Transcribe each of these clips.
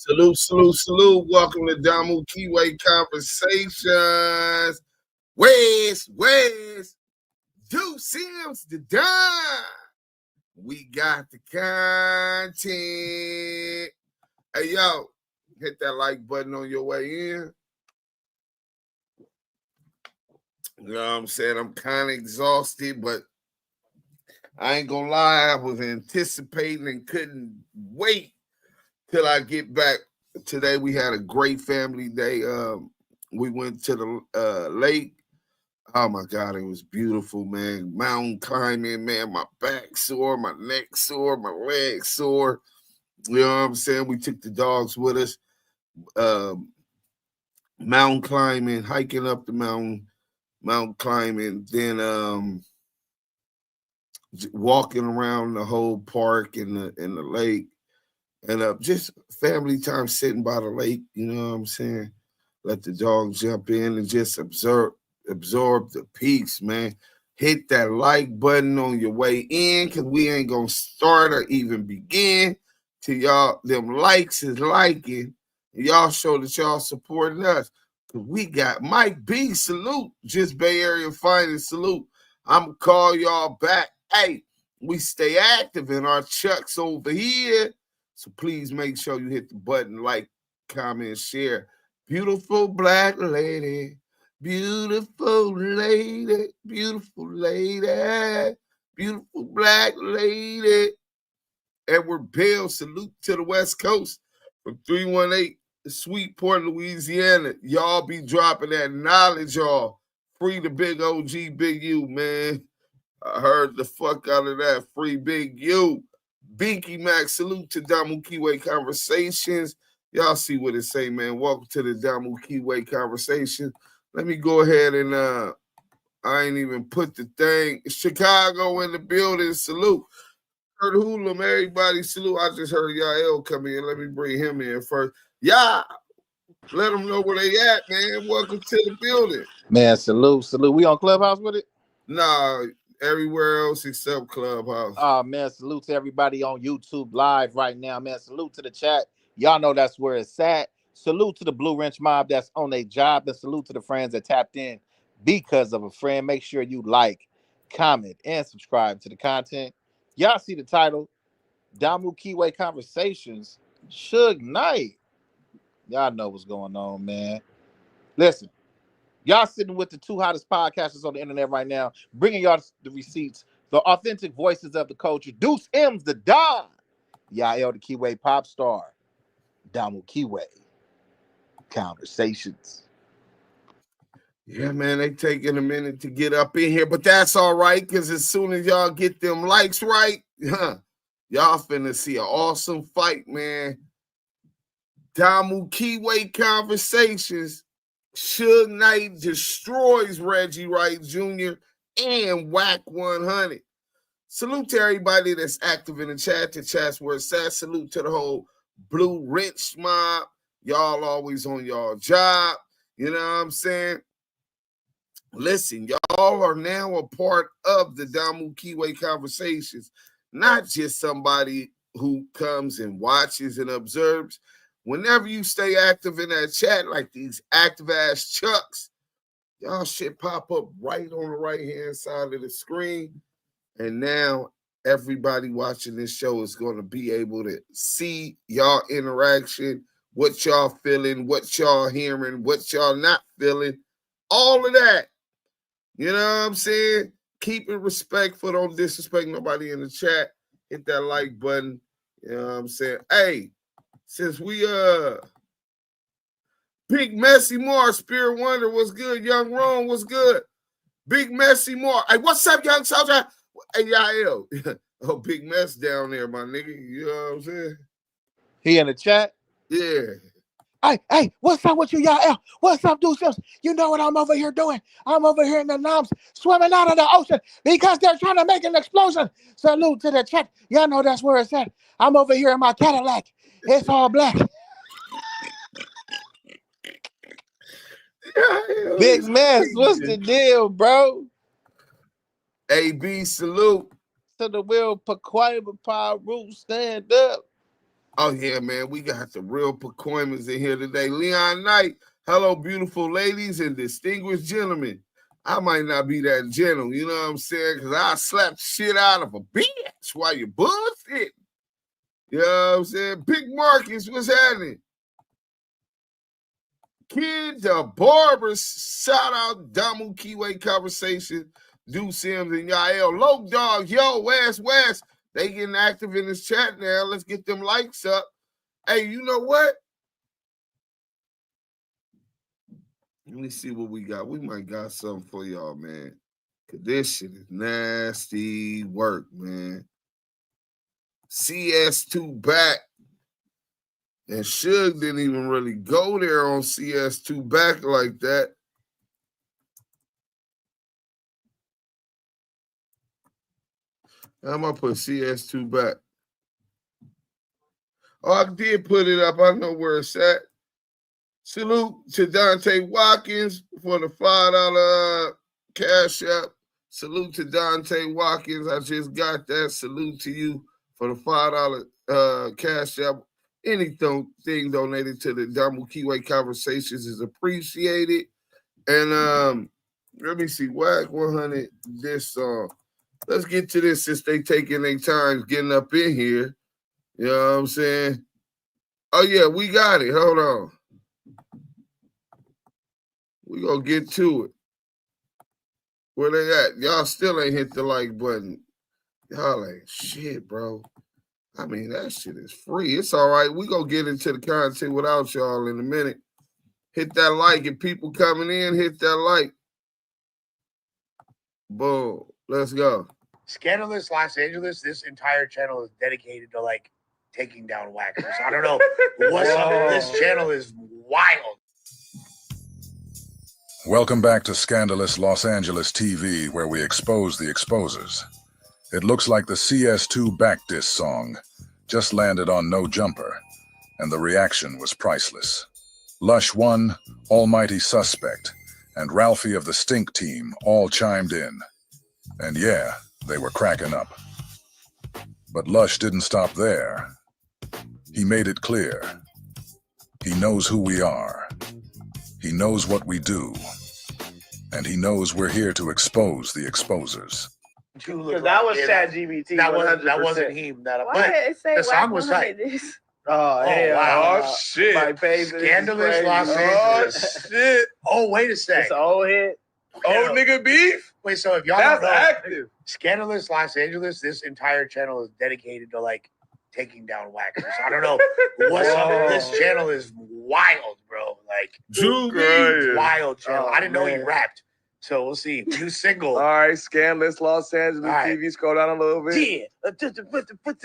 Salute, salute, salute. Welcome to Damu and Kiwe Conversations. Where's Due Sims the Don? We got the content. Hey, yo, hit that like button on your way in. You know what I'm saying? I'm kind of exhausted, but I ain't gonna lie. I was anticipating and couldn't wait till I get back. Today we had a great family day. We went to the lake. Oh my God, it was beautiful, man. Mountain climbing, man. My back sore, my neck sore, my legs sore. You know what I'm saying? We took the dogs with us. Mountain climbing, hiking up the mountain climbing, then walking around the whole park and the lake. And just family time sitting by the lake, you know what I'm saying? Let the dogs jump in and just absorb the peace, man. Hit that like button on your way in, because we ain't going to start or even begin till y'all, them likes is liking. And y'all show that y'all supporting us. Because we got Mike B, salute. Just Bay Area finest, salute. I'm going to call y'all back. Hey, we stay active in our chucks over here. So please make sure you hit the button, like, comment, share. Beautiful black lady, beautiful lady, beautiful lady, beautiful black lady. Edward Bell, salute to the West Coast from 318 Sweetport, Louisiana. Y'all be dropping that knowledge, y'all. Free the big OG, Big U, man. I heard the fuck out of that. Free Big U. Binky Mac, salute to Damu and Kiwe Conversations. Y'all see what it say, man. Welcome to the Damu and Kiwe Conversation. Let me go ahead and I ain't even put the thing. Chicago in the building, salute. Heard Hoolum, everybody, salute. I just heard Yael come in. Let me bring him in first. Yeah, let them know where they at, man. Welcome to the building. Man, salute. We on Clubhouse with it? Nah, everywhere else except Clubhouse. Oh, man, salute to everybody on YouTube live right now, man. Salute to the chat. Y'all know that's where it's at. Salute to the Blue Wrench mob that's on their job. And salute to the friends that tapped in because of a friend. Make sure you like, comment, and subscribe to the content. Y'all see the title, Damu and Kiwe Conversations, Suge Knight. Y'all know what's going on, man. Listen. Y'all sitting with the two hottest podcasters on the internet right now, bringing y'all the receipts, the authentic voices of the culture. Deuce M's the Don. Yael the Kiwe pop star. Damu and Kiwe Conversations. Yeah, man, they taking a minute to get up in here, but that's all right, because as soon as y'all get them likes right, y'all finna see an awesome fight, man. Damu and Kiwe Conversations. Suge Knight destroys Reggie Wright Jr. and Wack100. Salute to everybody that's active in the chat. The chat's where it's at. Salute to the whole Blue Wrench mob. Y'all always on y'all job. You know what I'm saying? Listen, y'all are now a part of the Damu and Kiwe Conversations. Not just somebody who comes and watches and observes. Whenever you stay active in that chat, like these active ass chucks, y'all shit pop up right on the right hand side of the screen. And now everybody watching this show is going to be able to see y'all interaction, what y'all feeling, what y'all hearing, what y'all not feeling, all of that. You know what I'm saying? Keep it respectful. Don't disrespect nobody in the chat. Hit that like button. You know what I'm saying? Hey, since we Big Messy Moore, Spirit Wonder, what's good? Young Rome, what's good? Big Messy Moore. Hey, what's up, young soldier? Hey, Yael. Oh, Big Mess down there, my nigga. You know what I'm saying? He in the chat? Yeah. Hey, what's up with you, y'all? What's up, Deuce? You know what I'm over here doing? I'm over here in the noms, swimming out of the ocean because they're trying to make an explosion. Salute to the chat. Y'all know that's where it's at. I'm over here in my Cadillac. It's all black. Big Mess, what's the deal, bro? AB, salute. To the Will Paquaba Power Root, stand up. Oh, yeah, man. We got the real Pacoimans in here today. Leon Knight. Hello, beautiful ladies and distinguished gentlemen. I might not be that gentle, you know what I'm saying? Because I slap the shit out of a bitch while you bullshit. You know what I'm saying? Big Marcus, what's happening? Kid the Barbers, shout out Damu and Kiwe Conversation, Do Sims and Yael. Low Dog, yo, West. They getting active in this chat now. Let's get them likes up. Hey, you know what? Let me see what we got. We might got something for y'all, man. Cause this shit is nasty work, man. CS2 back. And Suge didn't even really go there on CS2 back like that. I'm gonna put CS2 back. Oh, I did put it up. I know where it's at. Salute to Dante Watkins for the $5 cash app. Salute to Dante Watkins. I just got that. Salute to you for the $5 cash app. Anything donated to the Damu and Kiwe Conversations is appreciated. And let me see, Wack100, this song. Let's get to this since they taking their time getting up in here. You know what I'm saying? Oh, yeah, we got it. Hold on. We gonna get to it. Where they at? Y'all still ain't hit the like button. Y'all ain't shit, bro. I mean, that shit is free. It's all right. We gonna get into the content without y'all in a minute. Hit that like. If people coming in, hit that like. Boom. Let's go. Scandalous Los Angeles, this entire channel is dedicated to like taking down whackers. I don't know what's up with this channel is wild. Welcome back to Scandalous Los Angeles TV, where we expose the exposers. It looks like the CS2 back diss song just landed on No Jumper, and the reaction was priceless. Lush 1, Almighty Suspect, and Ralphie of the Stink Team all chimed in. And yeah, they were cracking up. But Lush didn't stop there. He made it clear. He knows who we are. He knows what we do. And he knows we're here to expose the exposers. Because that was ChatGPT. That wasn't him. But the song was tight. Oh, hell. Wow. Oh, shit. My page Scandalous Los Oh, Angeles. shit. Oh, wait a sec. It's an old hit. Old nigga beef? Wait, so if y'all That's don't know, active. Scandalous Los Angeles, this entire channel is dedicated to like taking down whackers. I don't know what's up with this channel is wild, bro. Like, Crying. wild channel. Oh, I didn't know he man. rapped. So we'll see. New single. All right, Scandalous Los Angeles All right. TV. Scroll down a little bit. Yeah.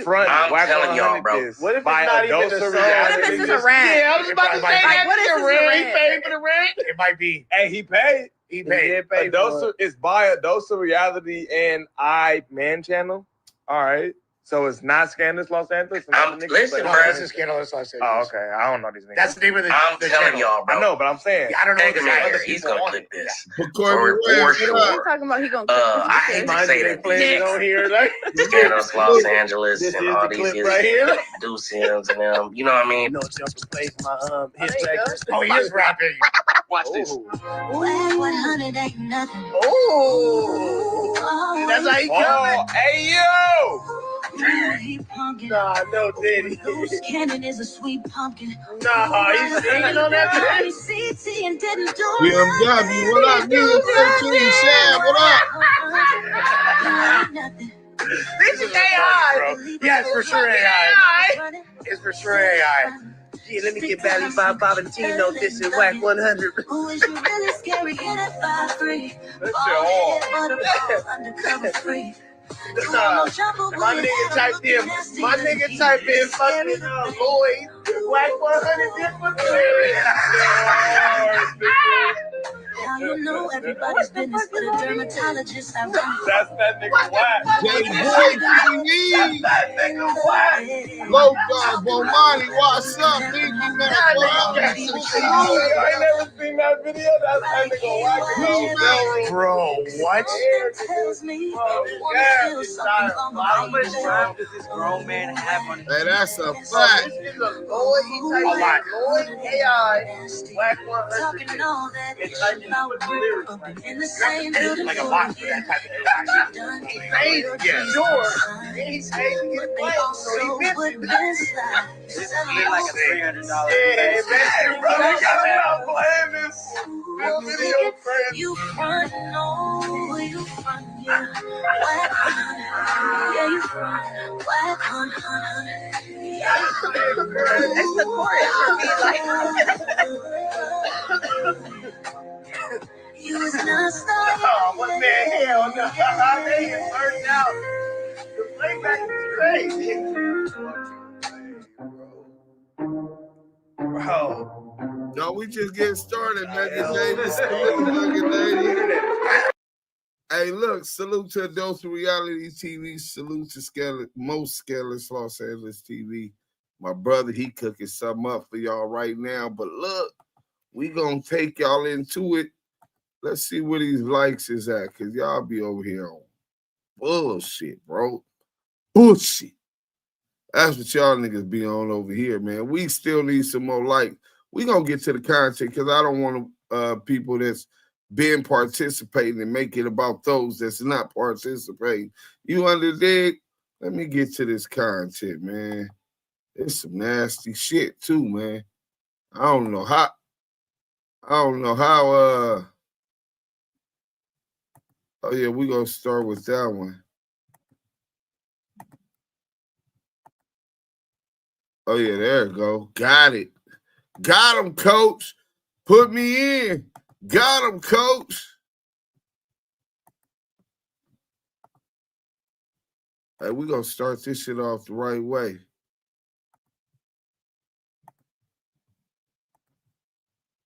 Front. I'm Wack telling y'all, 100 bro. diss. What if it's By not even a Adults song? Reality. What if it's just a rant? Yeah, I was about to say that. What if It's it's a a rant. He rant? paid for the rant. It might be. Hey, he paid. He He paid. did pay for Adults, it. it's by Adults Reality and I Man channel. All right. So it's not Scandalous Los Angeles. Listen, No, bro. this is Scandalous Los Angeles. Oh, okay. I don't know these niggas. That's the name of the I'm the telling channel. y'all, bro. I know, but I'm saying. I don't know Take the him out other here. He's people gonna on clip it. this. Pacoima, For He's sure. talking about he gonna I hate to say that Playing it on here, like Scandalous Los Angeles this is and all the these clip right here. do Sims and them. You know what I mean? No jumper place my his there you record. Oh, he is rapping. Watch this. Wack100 ain't nothing. Oh, that's how he Oh, coming. hey, yo! He punkin'. Nah, no Diddy. Loose cannon is a sweet pumpkin. Nah, he's singing on that thing. CT and didn't do BMW, what up, nigga? 13 Shad, what up? nothing. This is AI. Yeah, it's for sure AI. It's for sure AI. Yeah, let me get Valley 5 Valentino. This is Wack100. Who is you really scary? Get it 5-3. Undercover free. My nigga typed in fucking Lloyd. Wack100 different how you know everybody's business with a dermatologist. I run. That's that nigga Wack. J-Boy TV. That nigga Wack. Low Dog, Bomani, what's up? Pinky Man, what up? I ain't never seen that video. That's that nigga Wack. Bro, what? Tells me How much time does this grown man have on his Hey, that's a fact. This is a Lloyd. He typed lot. Lloyd AI Wack100. talking all that about in the same It's building. like a lot for that type of thing. He paid for sure. And he paid to get played, so he busy. This is like a $300. Hey, man, bro, you got me out playing this video crazy. You front, no, you front, yeah. Yeah, you front. Wack100. It's the chorus for me, You was not starting. Oh, what man? Hell no. They get burnt out. The playback is crazy. Bro. No, we just getting started, Nugget Davis. Salute, Nugget Davis. Hey, look, salute to Adults Reality TV. Salute to most Scandalous Los Angeles TV. My brother, he cooking something up for y'all right now. But look, we gonna take y'all into it. Let's see where these likes is at, because y'all be over here on bullshit, bro. Bullshit. That's what y'all niggas be on over here, man. We still need some more likes. We gonna get to the content, because I don't want people that's been participating and make it about those that's not participating. You understand? Let me get to this content, man. It's some nasty shit too, man. I don't know how. Oh yeah, we gonna start with that one. Oh yeah, there it go. Got it. Got him, coach. Put me in. Got him, coach. Hey, we gonna start this shit off the right way.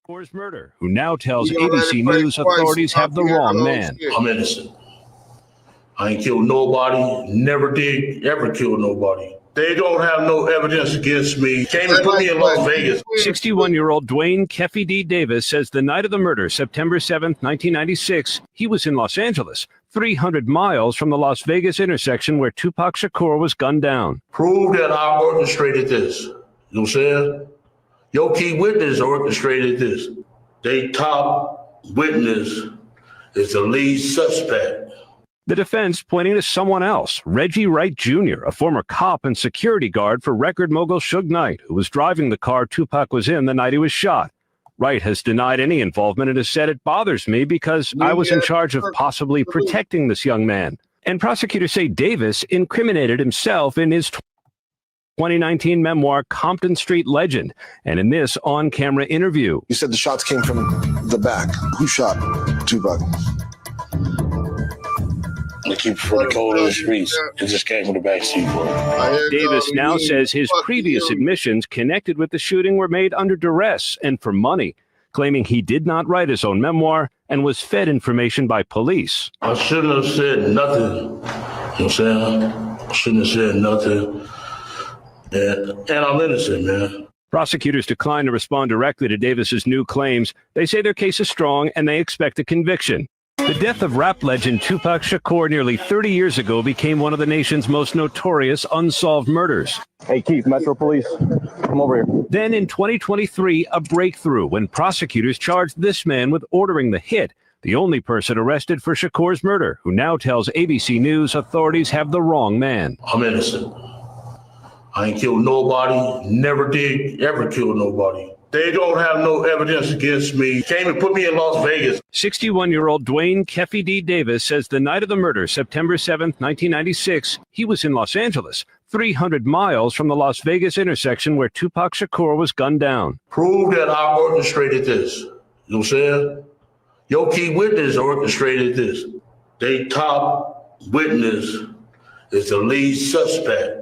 Shakur's murder, who now tells We gonna let ABC it play News twice. authorities have the Copy that wrong whole man. shit. I'm innocent. I ain't killed nobody, never did, ever kill nobody. They don't have no evidence against me. Came and put me in Las Vegas. 61-year-old Dwayne Keffe D. Davis says the night of the murder, September 7th, 1996, he was in Los Angeles, 300 miles from the Las Vegas intersection where Tupac Shakur was gunned down. Prove that I orchestrated this. You know what I'm saying? Your key witness orchestrated this. They top witness is the lead suspect. The defense pointing to someone else, Reggie Wright Jr., a former cop and security guard for record mogul Suge Knight, who was driving the car Tupac was in the night he was shot. Wright has denied any involvement and has said, "It bothers me because I was in charge of possibly protecting this young man." And prosecutors say Davis incriminated himself in his 2019 memoir, Compton Street Legend, and in this on-camera interview. You said the shots came from the back. Who shot Tupac? They keep pretty cold in the streets. It just came from the backseat, bro. Davis now says his previous admissions connected with the shooting were made under duress and for money, claiming he did not write his own memoir and was fed information by police. I shouldn't have said nothing. You know what I'm saying? I shouldn't have said nothing. And I'm innocent, man. Prosecutors declined to respond directly to Davis's new claims. They say their case is strong and they expect a conviction. The death of rap legend Tupac Shakur nearly 30 years ago became one of the nation's most notorious unsolved murders. Hey, Keith, Metro Police, come over here. Then in 2023, a breakthrough when prosecutors charged this man with ordering the hit, the only person arrested for Shakur's murder, who now tells ABC News authorities have the wrong man. I'm innocent. I ain't killed nobody, never did, ever kill nobody. They don't have no evidence against me. Came and put me in Las Vegas. 61-year-old Dwayne Keffe D. Davis says the night of the murder, September 7th, 1996, he was in Los Angeles, 300 miles from the Las Vegas intersection where Tupac Shakur was gunned down. Prove that I orchestrated this. You know what I'm saying? Your key witness orchestrated this. They top witness is the lead suspect.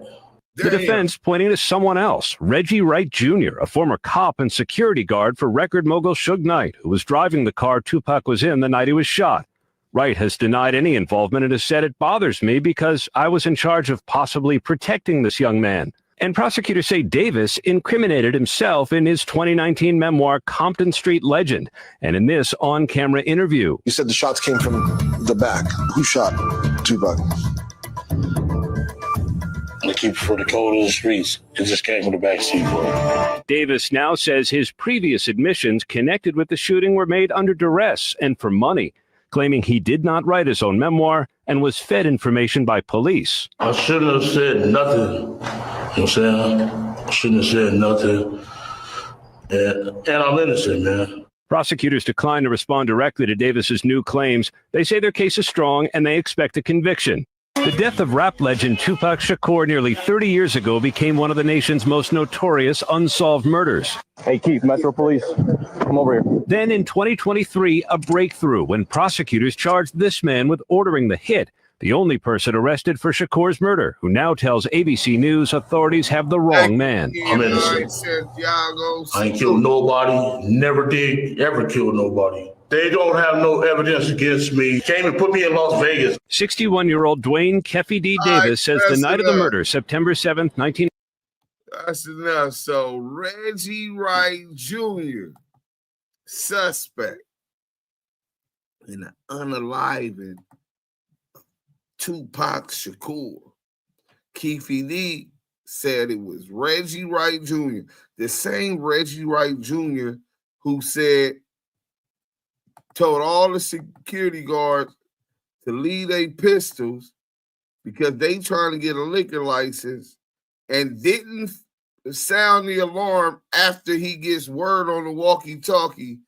The defense pointing to someone else, Reggie Wright Jr., a former cop and security guard for record mogul Suge Knight, who was driving the car Tupac was in the night he was shot. Wright has denied any involvement and has said, "It bothers me because I was in charge of possibly protecting this young man." And prosecutors say Davis incriminated himself in his 2019 memoir, Compton Street Legend, and in this on-camera interview. You said the shots came from the back. Who shot Tupac? They keep for the code of the streets. It just came from the backseat, bro. Davis now says his previous admissions connected with the shooting were made under duress and for money, claiming he did not write his own memoir and was fed information by police. I shouldn't have said nothing. You know what I'm saying? I shouldn't have said nothing. And I'm innocent, man. Prosecutors declined to respond directly to Davis's new claims. They say their case is strong and they expect a conviction. The death of rap legend Tupac Shakur nearly 30 years ago became one of the nation's most notorious unsolved murders. Hey, Keith, Metro Police, come over here. Then in 2023, a breakthrough when prosecutors charged this man with ordering the hit, the only person arrested for Shakur's murder, who now tells ABC News authorities have the wrong man. I'm innocent. I ain't killed nobody, never did, ever kill nobody. They don't have no evidence against me. Came and put me in Las Vegas. 61-year-old Dwayne Keffy D. Davis says the night of the murder, September 7th, 19... That's enough. So Reggie Wright Jr., suspect in the unaliving Tupac Shakur. Keffy D said it was Reggie Wright Jr., the same Reggie Wright Jr. who told all the security guards to leave their pistols because they trying to get a liquor license and didn't sound the alarm after he gets word on the walkie-talkie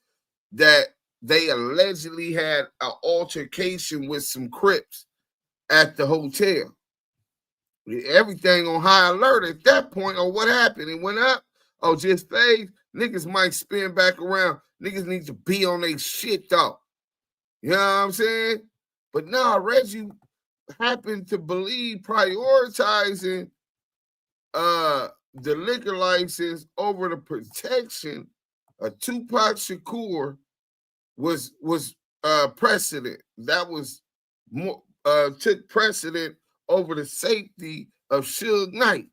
that they allegedly had an altercation with some Crips at the hotel. Everything on high alert at that point. Oh, what happened? It went up. Oh, just fade. Niggas might spin back around. Niggas need to be on their shit, though. You know what I'm saying? But nah, Reggie happened to believe prioritizing the liquor license over the protection of Tupac Shakur was precedent. That was more took precedent over the safety of Suge Knight,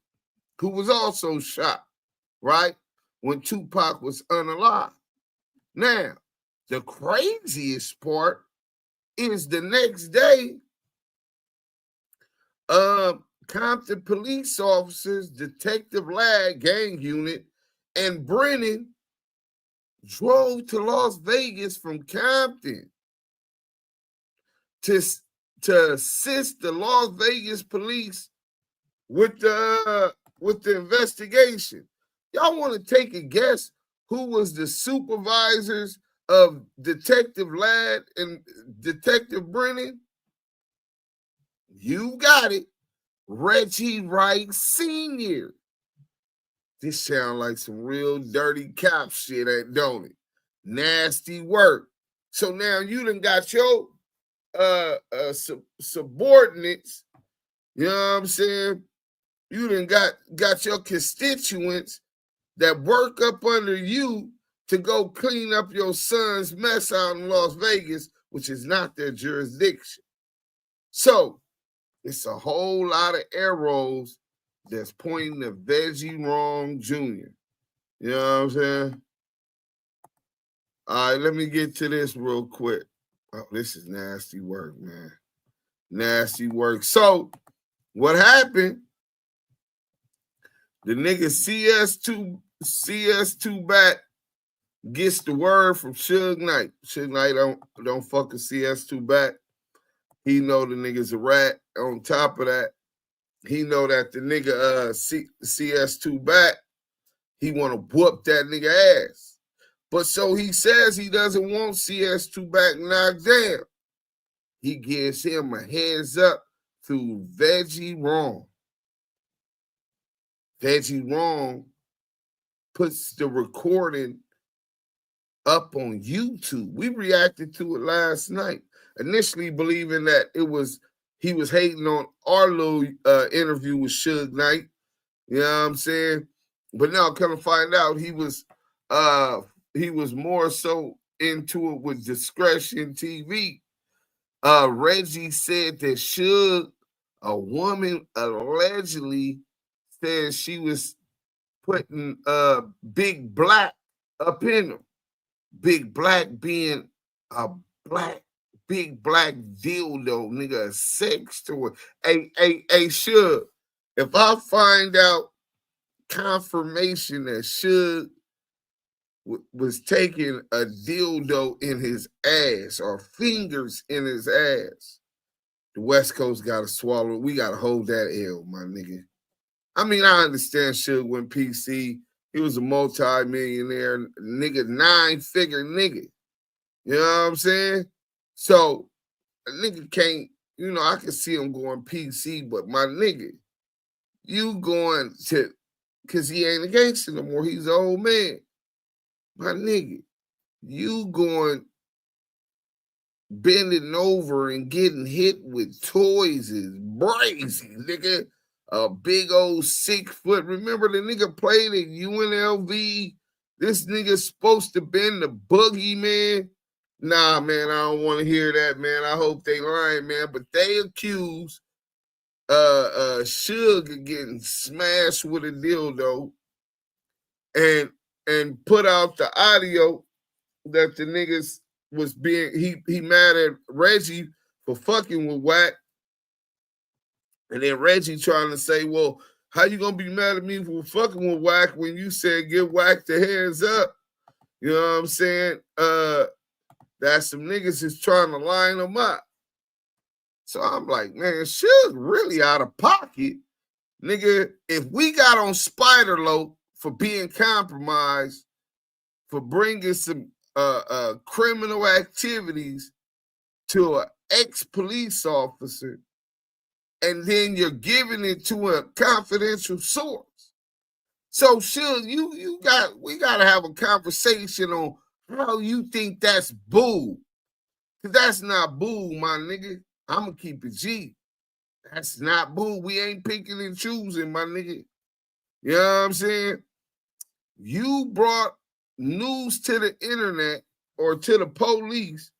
who was also shot, right? When Tupac was unalive. Now, the craziest part is the next day, Compton police officers, Detective Ladd gang unit, and Brennan drove to Las Vegas from Compton to assist the Las Vegas police with the investigation. Y'all want to take a guess who was the supervisors of Detective Ladd and Detective Brennan? You got it. Reggie Wright Sr. This sounds like some real dirty cop shit, don't it? Nasty work. So now you done got your subordinates, you know what I'm saying? You done got your constituents that work up under you to go clean up your son's mess out in Las Vegas, which is not their jurisdiction. So it's a whole lot of arrows that's pointing to Reggie Wright Jr. You know what I'm saying? All right, let me get to this real quick. Oh, this is nasty work, man. Nasty work. So what happened? The nigga CS2 back gets the word from Suge Knight. Suge Knight don't fuck with CS2 back. He know the nigga's a rat. On top of that, he know that the nigga CS2 back, he want to whoop that nigga ass. But so he says he doesn't want CS2 back knocked down. He gives him a heads up through Reggie Wright. Reggie Wright puts the recording up on YouTube. We reacted to it last night, initially believing that he was hating on our little interview with Suge Knight, You know what I'm saying? But now come to find out he was more so into it with Discretion TV. Reggie said that Suge, a woman allegedly said she was putting Big Black up in him. Big Black being a big black dildo, nigga, a sex toy. Hey, Suge, if I find out confirmation that Suge was taking a dildo in his ass or fingers in his ass, the West Coast got to swallow it. We got to hold that L, my nigga. I mean, I understand Suge went PC. He was a multi-millionaire nigga, 9-figure nigga. You know what I'm saying? So a nigga can't, you know, I can see him going PC, but my nigga, you going to, because he ain't a gangster no more. He's an old man. My nigga, you going bending over and getting hit with toys is crazy, nigga. A big old 6 foot. Remember the nigga played at UNLV? This nigga's supposed to been the boogeyman. Nah, man, I don't want to hear that, man. I hope they lying, man. But they accuse Suge of getting smashed with a dildo and put out the audio that the niggas was being, he mad at Reggie for fucking with Wack. And then Reggie trying to say, well, how you gonna be mad at me for fucking with Wack when you said give Wack the hands up? You know what I'm saying? That some niggas is trying to line them up. So I'm like, man, Suge really out of pocket. Nigga, if we got on Spider-Lope for being compromised, for bringing some criminal activities to an ex-police officer, and then you're giving it to a confidential source. So Suge, we gotta have a conversation on how you think that's bull. Cause that's not bull, my nigga. I'ma keep it G. That's not bull. We ain't picking and choosing, my nigga. You know what I'm saying? You brought news to the internet or to the police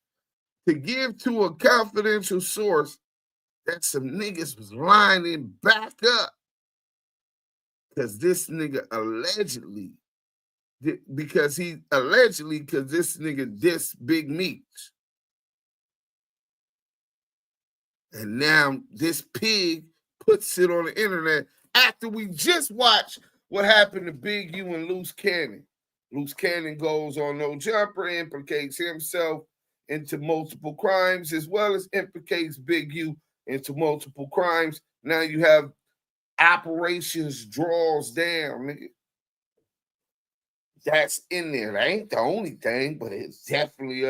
to give to a confidential source that some niggas was lining back up because this nigga allegedly, because this nigga dissed Big Meech. And now this pig puts it on the internet after we just watched what happened to Big U and Loose Cannon. Loose Cannon goes on No Jumper, implicates himself into multiple crimes, as well as implicates Big U into multiple crimes. Now you have operations draws down, nigga. That's in there. That ain't the only thing, but it's definitely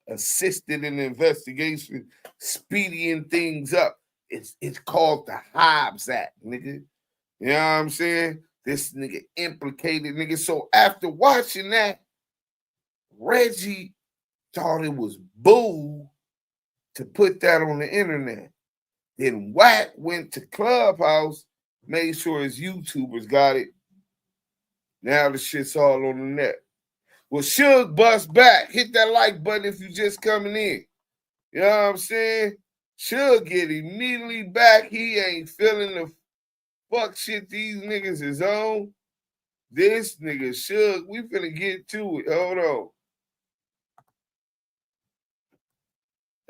assisted in the investigation, speeding things up. It's called the Hobbs Act, nigga. You know what I'm saying? This nigga implicated, nigga. So after watching that, Reggie thought it was bull to put that on the internet. Then Wack went to Clubhouse, made sure his YouTubers got it. Now the shit's all on the net. Well, Suge bust back. Hit that like button if you just coming in. You know what I'm saying? Suge get immediately back. He ain't feeling the fuck shit these niggas is on. This nigga Suge, we finna get to it. Hold on.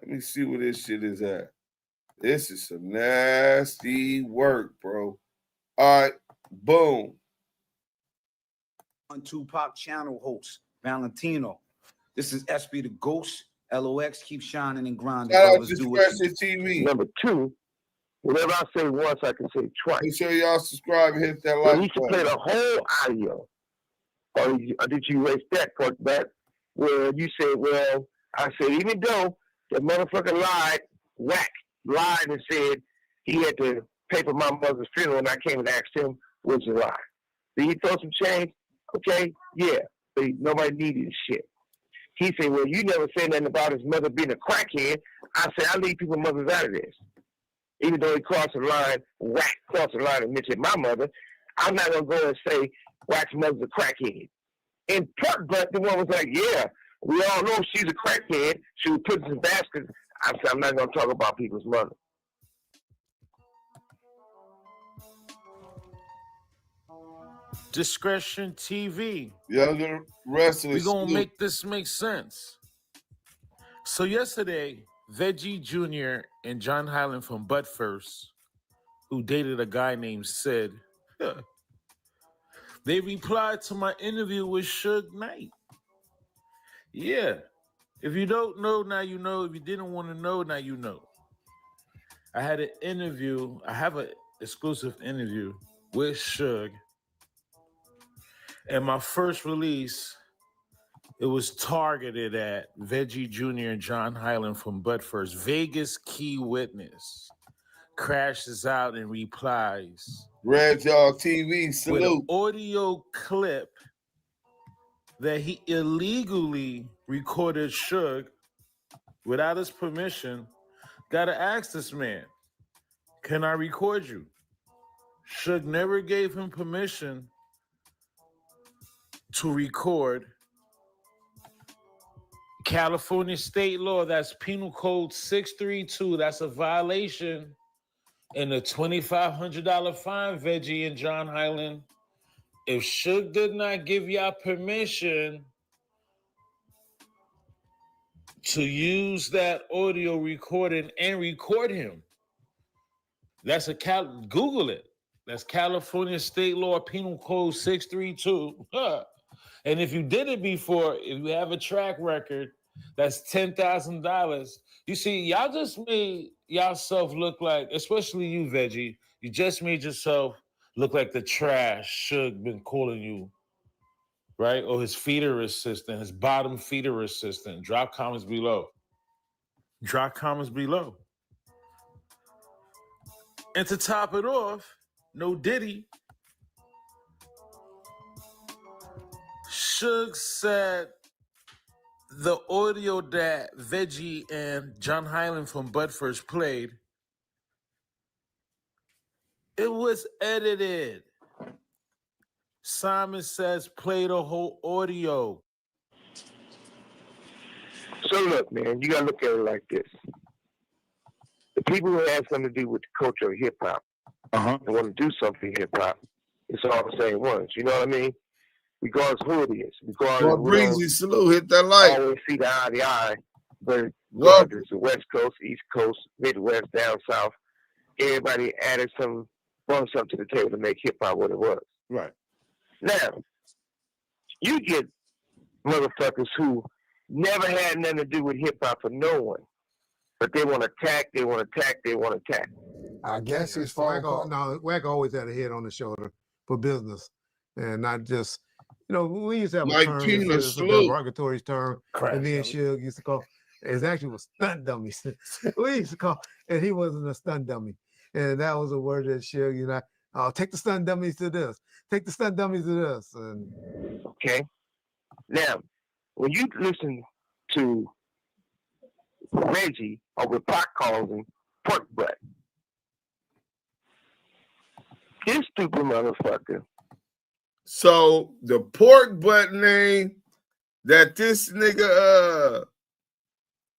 Let me see where this shit is at. This is some nasty work, bro. All right, boom. On Tupac channel host, Valentino. This is SB the Ghost. LOX, keep shining and grinding. Shout out to Discretion TV. Number 2, whatever I say once, I can say twice. Make sure y'all subscribe and hit that like button. You should play the whole audio. Or did you erase that part back where you said, well, I said, even though the motherfucker lied, Wack lied and said he had to pay for my mother's funeral, and I came and asked him, what's the lie? Did he throw some change? Okay, yeah, but nobody needed his shit. He said, well, you never said nothing about his mother being a crackhead. I said, I leave people's mothers out of this. Even though he crossed the line, Wack crossed the line and mentioned my mother, I'm not gonna go and say Wack's mother's a crackhead. And Pork Butt, the one was like, yeah, we all know she's a crackhead. She was put in baskets. I said, I'm not gonna talk about people's mother. Discretion TV. Younger wrestlers. We're gonna make this make sense. So yesterday, Reggie Jr. and John Highland from Bombfirst, who dated a guy named Sid, they replied to my interview with Suge Knight. Yeah. If you don't know, now you know. If you didn't want to know, now you know. I had an interview. I have an exclusive interview with Suge. And my first release, it was targeted at Reggie Jr. and John Highland from Bombfirst. Vegas key witness crashes out and replies. Red Dog TV, salute. With an audio clip that he illegally recorded Suge without his permission. Gotta ask this man, can I record you? Suge never gave him permission to record. California state law, that's Penal Code 632. That's a violation, and a $2,500 fine, Reggie and John Highland. If Suge did not give y'all permission to use that audio recording and record him, that's Google it. That's California state law, Penal Code 632. And if you did it before, if you have a track record, that's $10,000. You see, y'all just made yourself look like, especially you, Reggie, you just made yourself look like the trash Suge been calling you, right? Or his feeder assistant, his bottom feeder assistant. Drop comments below. Drop comments below. And to top it off, no Diddy. Suge said the audio that Reggie and John Highland from Bombfirst played, it was edited. Simon says play the whole audio. So look, man, you gotta look at it like this. The people who have something to do with the culture of hip hop and want to do something hip hop, it's all the same ones. You know what I mean? Regardless who it is, regardless. What brings you, salute, hit that like. Always see the eye to eye, but regardless, the West Coast, East Coast, Midwest, down South, everybody added some, brought something to the table to make hip hop what it was. Right. Now, you get motherfuckers who never had nothing to do with hip hop for no one, but they want to attack, they want to attack, they want to attack. I guess his phone call. No, Wack always had a head on the shoulder for business, and not just, you know, we used to have a term, it's a derogatory term, and then Suge used to call, it actually was stunt dummies. We used to call, and he wasn't a stunt dummy, and that was a word that Suge, you know, take the stunt dummies to this, take the stunt dummies to this, and okay. Now, when you listen to Reggie, or what Pac calls him, pork butt, this stupid motherfucker. So the pork butt name that this nigga,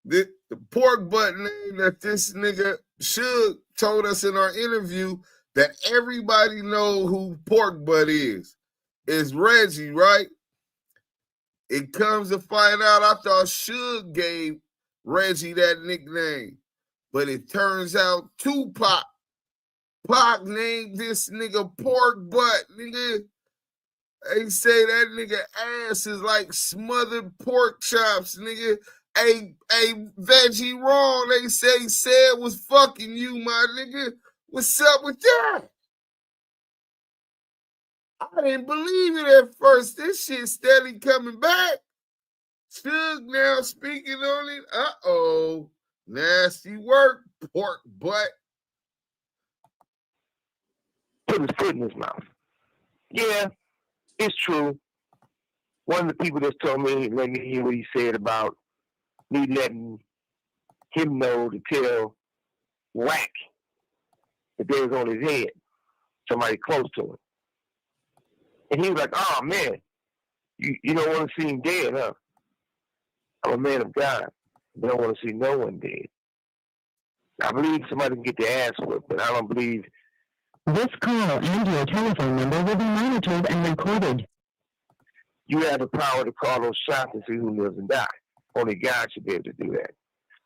the pork butt name that this nigga Suge told us in our interview that everybody know who pork butt is Reggie, right? It comes to find out, I thought Suge gave Reggie that nickname, but it turns out Tupac named this nigga pork butt, nigga. They say that nigga ass is like smothered pork chops, nigga. Hey, Veggie wrong. They say said was fucking you, my nigga. What's up with that? I didn't believe it at first. This shit steady coming back. Suge now speaking on it. Uh-oh. Nasty work, pork butt. Put his foot in his mouth. Yeah, it's true. One of the people just told me, let me hear what he said about me letting him know to tell Wack that they was on his head, somebody close to him. And he was like, oh, man, you don't want to see him dead, huh? I'm a man of God. I don't want to see no one dead. I believe somebody can get their ass whipped, but I don't believe. This call and your telephone number will be monitored and recorded. You have the power to call those shots and see who lives and dies. Only God should be able to do that.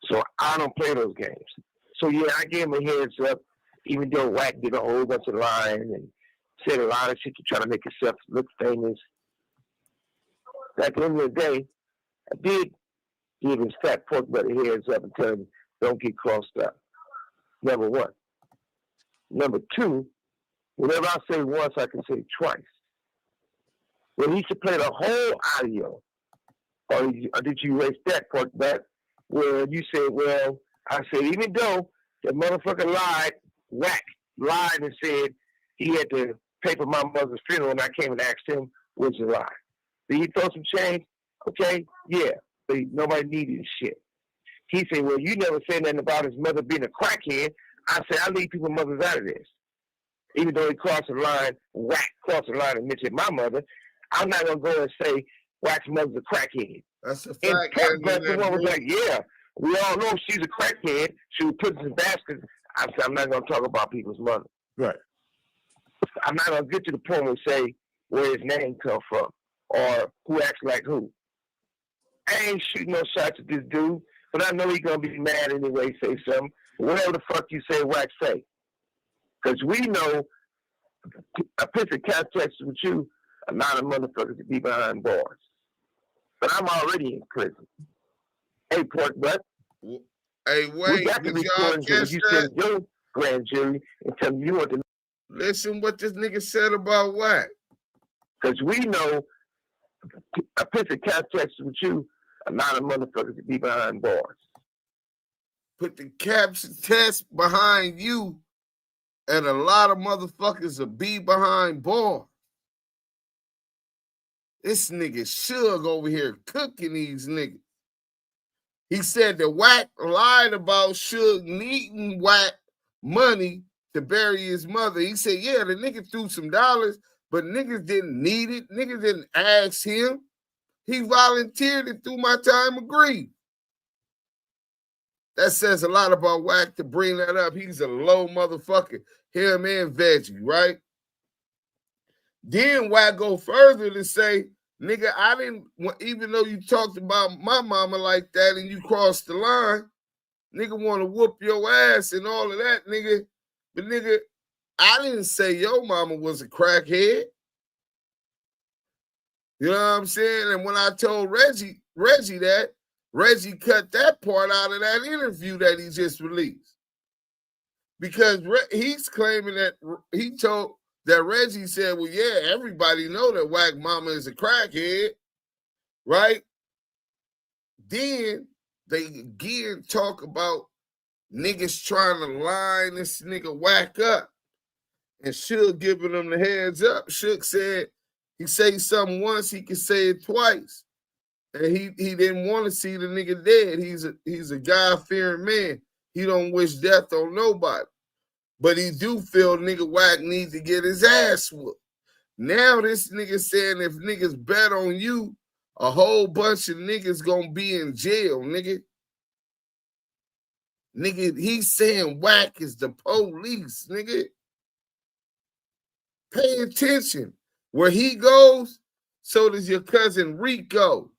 So I don't play those games. So yeah, I gave him a heads up, even though Wack did a whole bunch of lying and said a lot of shit to try to make himself look famous. At the end of the day, I did give his fat pork butt a heads up and tell him, don't get crossed up. Number one. Number two, whatever I say once, I can say twice. Well, he should play the whole audio. Or did you erase that part back where you said, well, I said, even though the motherfucker lied, Wack lied and said he had to pay for my mother's funeral, and I came and asked him, what's the lie? Did he throw some change? Okay, yeah, but nobody needed his shit. He said, well, you never said nothing about his mother being a crackhead. I said, I leave people's mothers out of this. Even though he crossed the line, Wack crossed the line and mentioned my mother, I'm not going to go and say Wack's mother's a crackhead. That's a fact. But the one was like, yeah, we all know she's a crackhead. She was put in baskets. I said, I'm not going to talk about people's mother. Right. I'm not going to get to the point where say where his name come from or who acts like who. I ain't shooting no shots at this dude, but I know he's going to be mad anyway, say something. Whatever the fuck you say, Wack say. Because we know a piece of context with you, a lot of motherfuckers to be behind bars. But I'm already in prison. Hey, pork butt. Hey, wait, we got to did y'all catch you that? send your grand jury and tell me you want to. Listen what this nigga said about Wack. Because we know a piece of context with you, a lot of motherfuckers to be behind bars. Put the caption test behind you, and a lot of motherfuckers will be behind bars. This nigga Suge over here cooking these niggas. He said that Wack lied about Suge needing Wack money to bury his mother. He said, yeah, the nigga threw some dollars, but niggas didn't need it. Niggas didn't ask him. He volunteered it through my time of grief. That says a lot about Wack to bring that up. He's a low motherfucker. Him and Veggie, right? Then Wack go further to say, nigga, I didn't, even though you talked about my mama like that and you crossed the line, nigga want to whoop your ass and all of that, nigga. But nigga, I didn't say your mama was a crackhead. You know what I'm saying? And when I told Reggie that, Reggie cut that part out of that interview that he just released. Because he's claiming that he told that Reggie said, well, yeah, everybody know that Wack mama is a crackhead, right? Then they again talk about niggas trying to line this nigga Wack up. And Suge giving them the heads up. Suge said he say something once, he can say it twice. And he didn't want to see the nigga dead. He's a God-fearing man. He don't wish death on nobody. But he do feel nigga Wack needs to get his ass whooped. Now this nigga saying if niggas bet on you, a whole bunch of niggas gonna be in jail, nigga. Nigga, he's saying Wack is the police, nigga. Pay attention. Where he goes, so does your cousin Rico.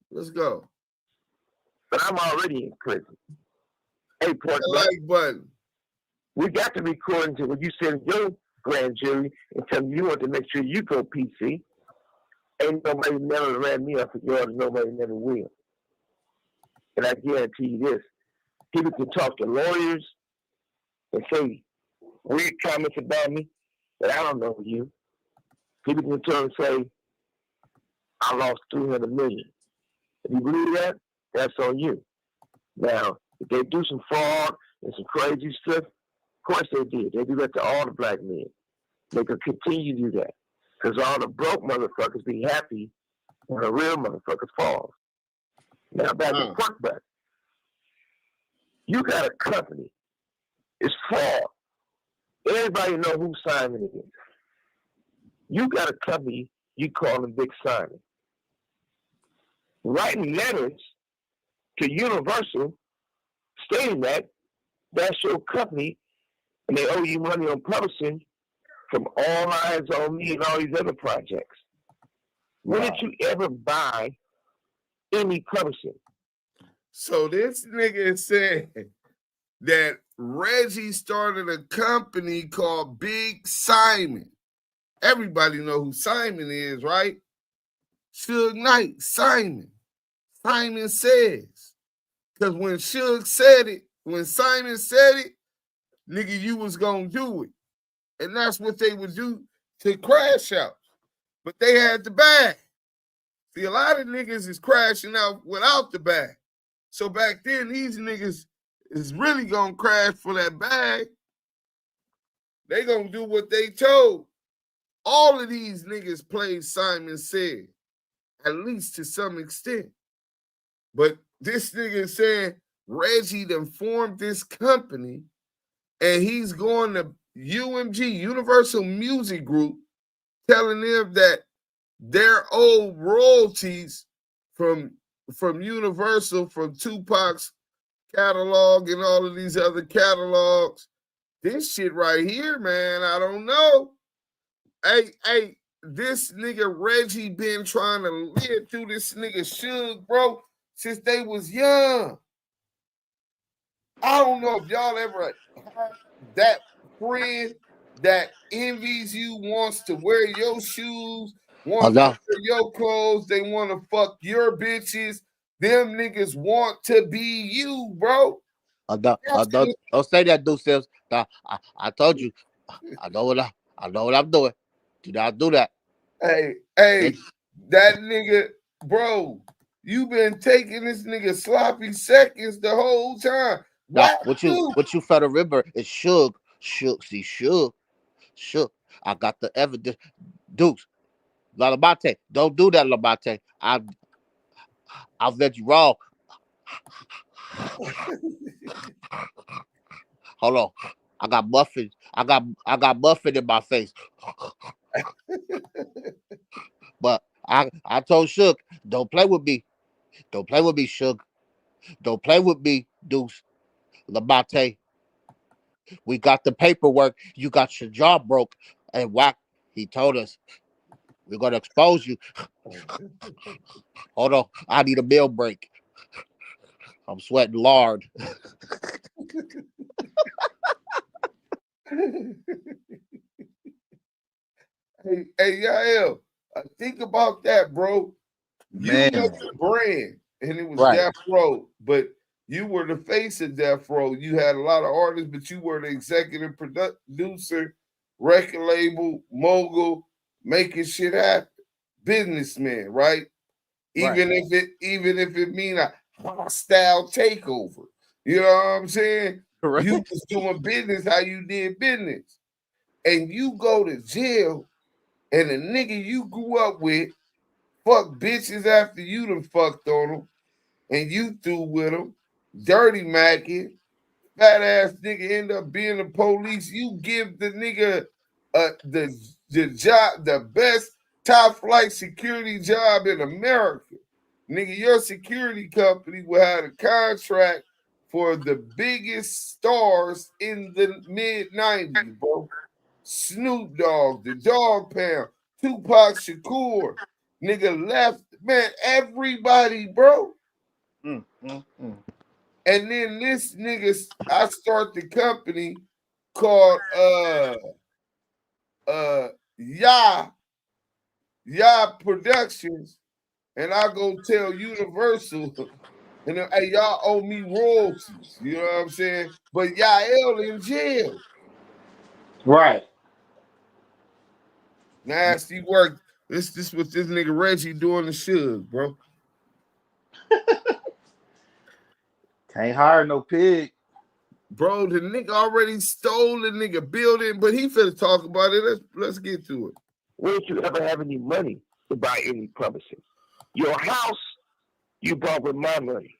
Let's go. But I'm already in prison. Hey, pork like button. We got the recording to what you said in your grand jury and tell me you want to make sure you go PC. Ain't nobody never ran me up for yours, nobody never will. And I guarantee you this. People can talk to lawyers and say weird comments about me, but I don't know you. People can turn and say, I lost $300 million. If you believe that, that's on you. Now, if they do some fraud and some crazy stuff, of course they did. They do that to all the black men. They could continue to do that. Because all the broke motherfuckers be happy when the real motherfuckers fall. Now back to fuck back. You got a company. It's fraud. Everybody know who Simon is. You got a company you call them Big Simon. Writing letters to Universal stating that that's your company and they owe you money on publishing from All Eyes on Me and all these other projects. When did you ever buy any publishing? So this nigga said that Reggie started a company called Big Simon. Everybody know who Simon is, right? Suge Knight, Simon. Simon Says. Because when Suge said it, when Simon said it, nigga, you was gonna do it. And that's what they would do to crash out. But they had the bag. See, a lot of niggas is crashing out without the bag. So back then, these niggas is really gonna crash for that bag. They gonna do what they told. All of these niggas played Simon Said, at least to some extent. But this nigga saying Reggie done formed this company and he's going to UMG, Universal Music Group, telling them that their old royalties from Universal, from Tupac's catalog and all of these other catalogs, this shit right here, man, I don't know. Hey, this nigga Reggie been trying to live through this nigga Suge, bro, since they was young. I don't know if y'all ever had that friend that envies you, wants to wear your shoes, wants to wear your clothes, they want to fuck your bitches. Them niggas want to be you, bro. Don't say that, Deuce. I told you. I know what I'm doing. Do not do that. Hey, that nigga, bro, you been taking this nigga sloppy seconds the whole time. What you felt a river is Suge. Suge. I got the evidence. Deuce, Labate, don't do that, Labate. I'll let you wrong. Hold on. I got muffins. I got muffin in my face. But I told Suge, don't play with me. Don't play with me, Suge. Don't play with me, Deuce. Labate. We got the paperwork. You got your jaw broke. And Wack, he told us, we're gonna expose you. Hold on. I need a meal break. I'm sweating lard. Hey, Yael, think about that, bro. Man. You know the brand, and it was Right. Death Row, but you were the face of Death Row. You had a lot of artists, but you were the executive producer, record label, mogul, making shit happen. Businessman, right? Even if it mean a hostile takeover. You know what I'm saying? Correct. You was doing business how you did business. And you go to jail, and the nigga you grew up with fuck bitches after you done fucked on them, and you through with them, dirty macking, fat ass nigga end up being the police. You give the nigga the job, the best top flight security job in America. Nigga, your security company will have a contract for the biggest stars in the mid-90s, bro. Snoop Dogg, the Dog Pound, Tupac Shakur, nigga left, man, everybody, bro. And then this nigga, I start the company called Ya Productions, and I go tell Universal, and hey, y'all owe me royalties. You know what I'm saying? But Yael in jail. Right. Nasty work. This what this nigga Reggie doing to Suge, bro. Can't hire no pig. Bro, the nigga already stole the nigga building, but he finna talk about it. Let's get to it. When did you ever have any money to buy any publishing? Your house, you bought with my money.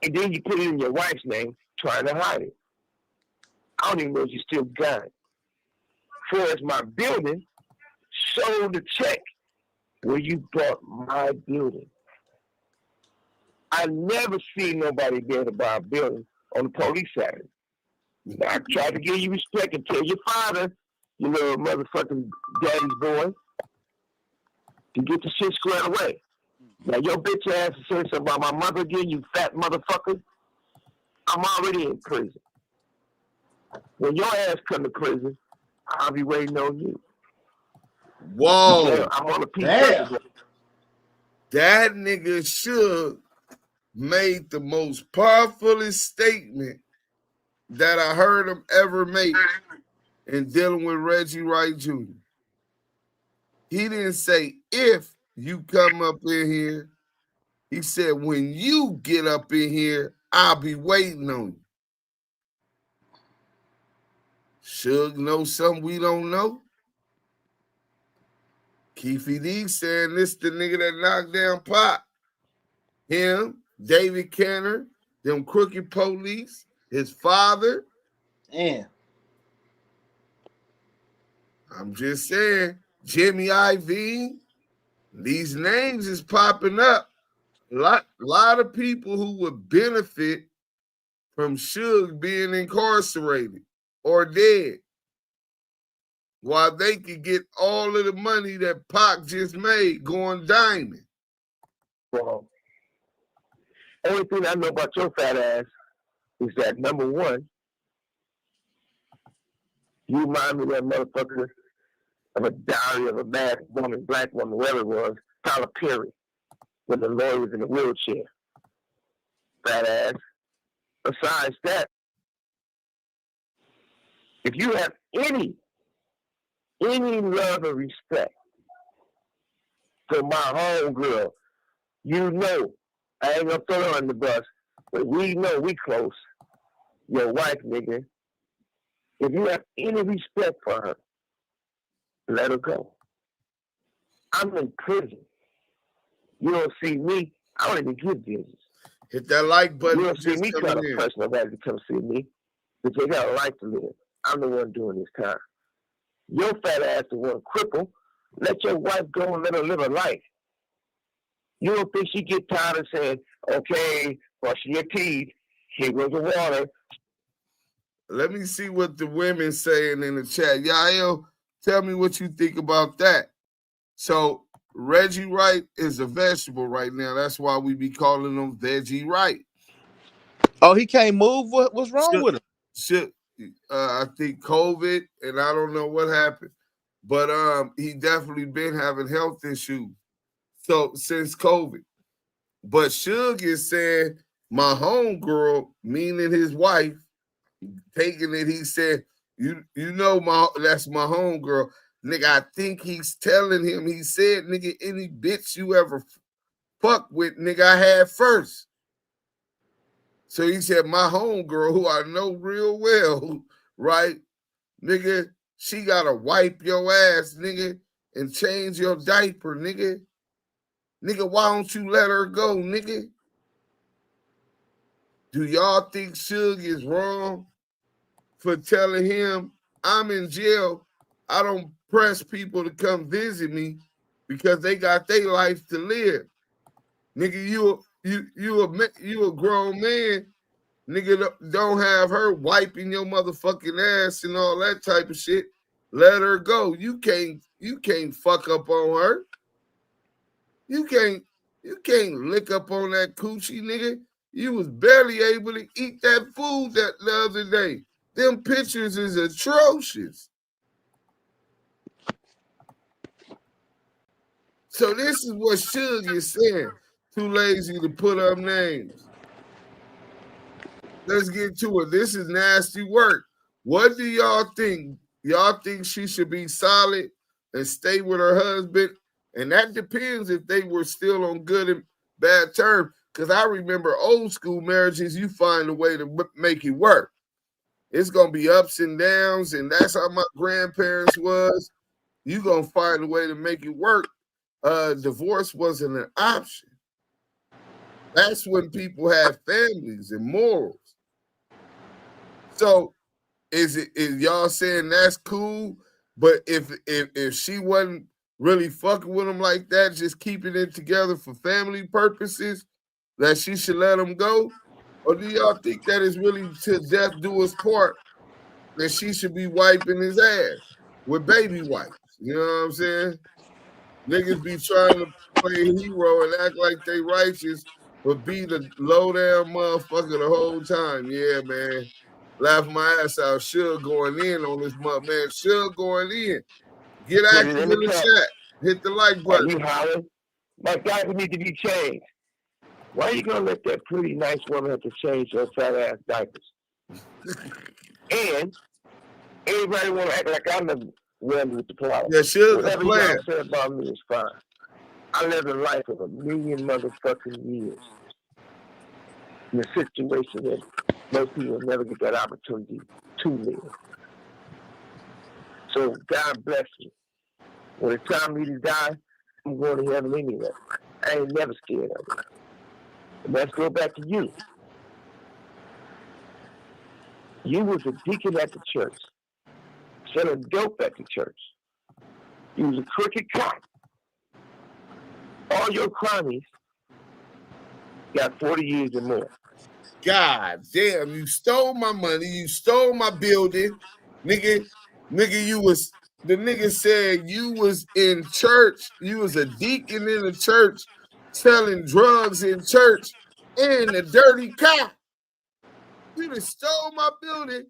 And then you put it in your wife's name, trying to hide it. I don't even know if you still got it. For as my building, show the check where you bought my building. I never seen nobody be able to buy a building on the police side. I tried to give you respect and tell your father, you little motherfucking daddy's boy, to get the shit squared away. Now your bitch ass is saying something about my mother again, you fat motherfucker. I'm already in prison. When your ass come to prison, I'll be waiting on you. Whoa. I'm on a piece of that nigga Suge made the most powerful statement that I heard him ever make in dealing with Reggie Wright Jr. He didn't say if you come up in here. He said when you get up in here, I'll be waiting on you. Suge knows something we don't know. Keefe D saying this the nigga that knocked down Pop. Him, David Canner, them crooked police, his father. Damn. I'm just saying, Jimmy Iovine, these names is popping up. A lot of people who would benefit from Suge being incarcerated or dead, while they could get all of the money that Pac just made going diamond. Well, only thing I know about your fat ass is that, number one, you remind me of that motherfucker of a diary of a bad woman, black woman, whatever it was, Tyler Perry, when the lawyer was in a wheelchair. Fat ass. Besides that, if you have any love and respect for my homegirl, you know, I ain't gonna throw her on the bus, but we know we close. Your wife, nigga. If you have any respect for her, let her go. I'm in prison. You don't see me. I don't even give business. Hit that like button. You don't see me trying to press nobody to come see me. But they got a life to live. I'm the one doing this time. Your fat ass the one crippled. Let your wife go and let her live her life. You don't think she get tired of saying, okay, brushing your teeth, here goes the water. Let me see what the women saying in the chat. Yael, tell me what you think about that. So Reggie Wright is a vegetable right now. That's why we be calling him Veggie Wright. Oh, he can't move? What's wrong with him? I think COVID, and I don't know what happened. But he definitely been having health issues so since COVID. But Suge is saying my homegirl, meaning his wife, taking it, he said, you know that's my homegirl. Nigga, I think he's telling him, he said, nigga, any bitch you ever fuck with, nigga, I had first. So he said, my homegirl, who I know real well, right? Nigga, she gotta wipe your ass, nigga, and change your diaper, nigga. Nigga, why don't you let her go, nigga? Do y'all think Suge is wrong for telling him I'm in jail? I don't press people to come visit me because they got their life to live. Nigga, you a grown man. Nigga, don't have her wiping your motherfucking ass and all that type of shit. Let her go. You can't fuck up on her. You can't lick up on that coochie, nigga. You was barely able to eat that food the other day. Them pictures is atrocious. So this is what Suge is saying. Too lazy to put up names. Let's get to it. This is nasty work. What do y'all think? Y'all think she should be solid and stay with her husband? And that depends if they were still on good and bad terms. Because I remember old school marriages, you find a way to make it work. It's going to be ups and downs, and that's how my grandparents was. You going to find a way to make it work. Divorce wasn't an option. That's when people have families and morals. So is y'all saying that's cool But if she wasn't really fucking with him like that, just keeping it together for family purposes, that she should let him go? Or do y'all think that is really to death do us part, that she should be wiping his ass with baby wipes? You know what I'm saying? Niggas be trying to play hero and act like they righteous, but be the low down motherfucker the whole time. Yeah, man. Laugh my ass out. Suge going in on this month, man. Suge going in. Get active in the chat. Hit the like button. You hollering? My guy who need to be changed. Why are you gonna let that pretty nice woman have to change her fat ass diapers? And everybody wanna act like I'm the one with the problem. Yeah, Suge Whatever the plan. y'all say about me is fine. I live a life of 1,000,000 motherfucking years in a situation that most people never get that opportunity to live. So God bless you. When it's time for me to die, I'm going to heaven anyway. I ain't never scared of it. And let's go back to you. You was a deacon at the church, selling dope at the church. You was a crooked cop. All your cronies got 40 years or more. God damn, you stole my money, you stole my building. Nigga, you was, the nigga said you was in church, you was a deacon in the church, selling drugs in church, and a dirty cop. You just stole my building,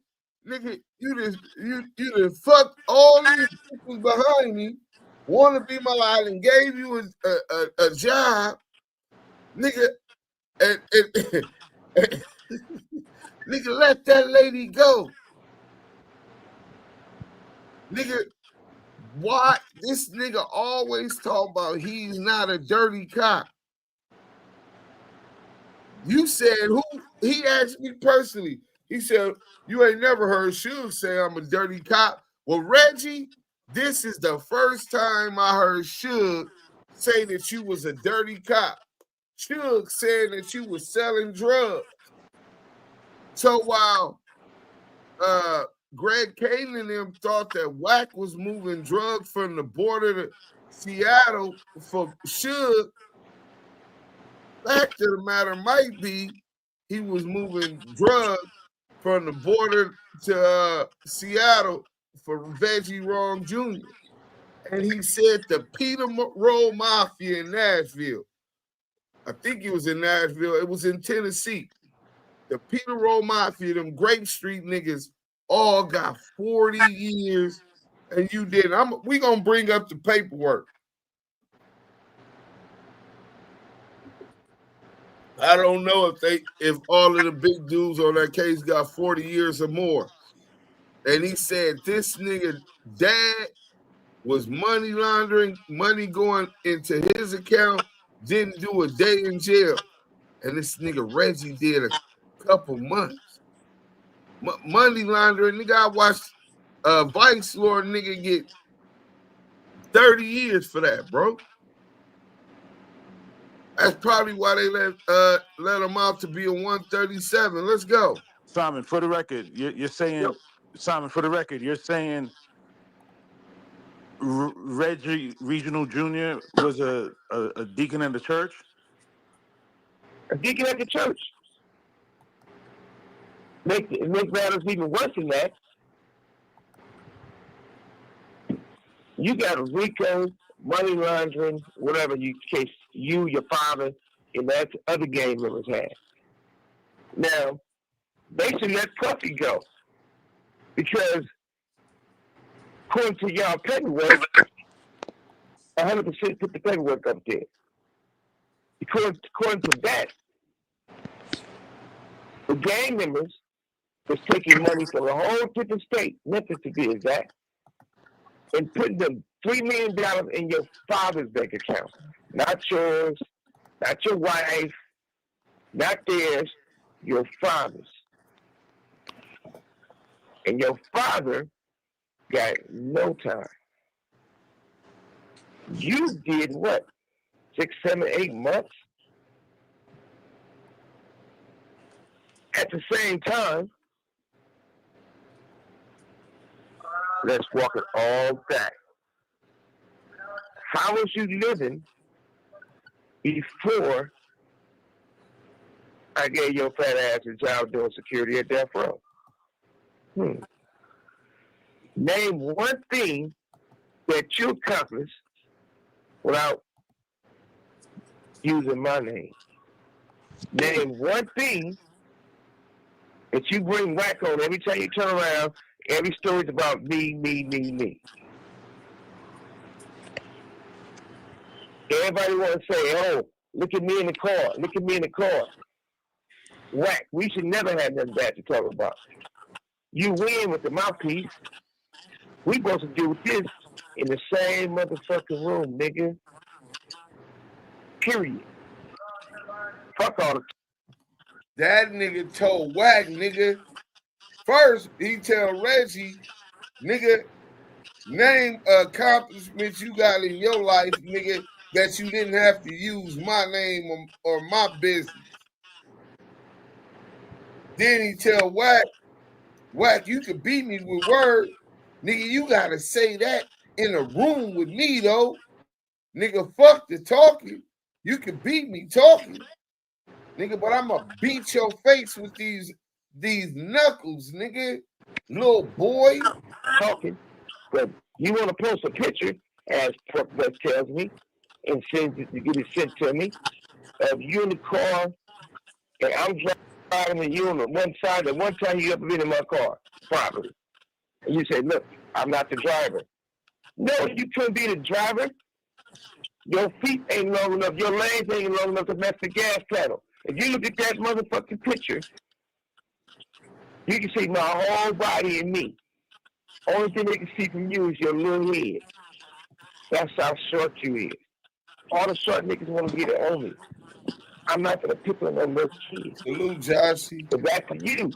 nigga. You just fucked all these people behind me, want to be my life, and gave you a job, nigga, and nigga, let that lady go. Nigga, why this nigga always talk about he's not a dirty cop? You said who? He asked me personally. He said, you ain't never heard Suge say I'm a dirty cop. Well, Reggie, this is the first time I heard Suge say that you was a dirty cop. Suge said that you was selling drugs. So while Greg Kane and them thought that Wack was moving drugs from the border to Seattle for Suge, fact of the matter might be he was moving drugs from the border to Seattle for Reggie Wright Jr. And he said the Peter Roll Mafia in Nashville. I think it was in Nashville. It was in Tennessee. The Peter Roll Mafia, them Grape Street niggas, all got 40 years, and you didn't. We gonna bring up the paperwork. I don't know if all of the big dudes on that case got 40 years or more. And he said this nigga dad was money laundering, money going into his account, didn't do a day in jail. And this nigga Reggie did a couple months. Money laundering, nigga, I watched Vice Lord nigga get 30 years for that, bro. That's probably why they let him out to be a 137. Let's go. Simon, for the record, you're saying, yep. Simon, for the record, you're saying Reggie Regional Jr. was a deacon in the church? A deacon at the church. Make matters even worse than that. You got a RICO, money laundering, whatever case you, your father, and that other gang members had. Now, they should let Puffy go. Because according to y'all paperwork, 100% put the paperwork up there. According to that, the gang members was taking money from a whole different state, Memphis to be exact, and putting them $3 million in your father's bank account. Not yours, not your wife, not theirs, your father's. And your father got no time. You did what? 6, 7, 8 months? At the same time, Let's walk it all back. How was you living before I gave your fat ass a job doing security at Death Row? Name one thing that you accomplished without using my name. Name one thing that you bring Wack on every time you turn around. Every story's about me, me, me, me. Everybody want to say, oh, look at me in the car. Look at me in the car. Wack, we should never have nothing bad to talk about. You win with the mouthpiece. We supposed to deal with this in the same motherfucking room, nigga. Period. Fuck all the... That nigga told Wack, nigga. First, he tell Reggie, nigga, name accomplishments you got in your life, nigga, that you didn't have to use my name or my business. Then he tell Wack, Wack, you could beat me with words. Nigga, you gotta say that in a room with me, though. Nigga, fuck the talking. You can beat me talking. Nigga, but I'ma beat your face with these knuckles, nigga. Little boy. Talking. But you want to post a picture, as Pork tells me, and send it, to get it sent to me, of you in the car, and I'm driving and you on the one side, and one time you ever been in my car, probably. And you say, look, I'm not the driver. No, you couldn't be the driver. Your feet ain't long enough, your legs ain't long enough to match the gas pedal. If you look at that motherfucking picture, you can see my whole body and me. Only thing they can see from you is your little head. That's how short you is. All the short niggas want to get it on me. I'm not going to pick on no little kid. Salute, Joshy. But back to you.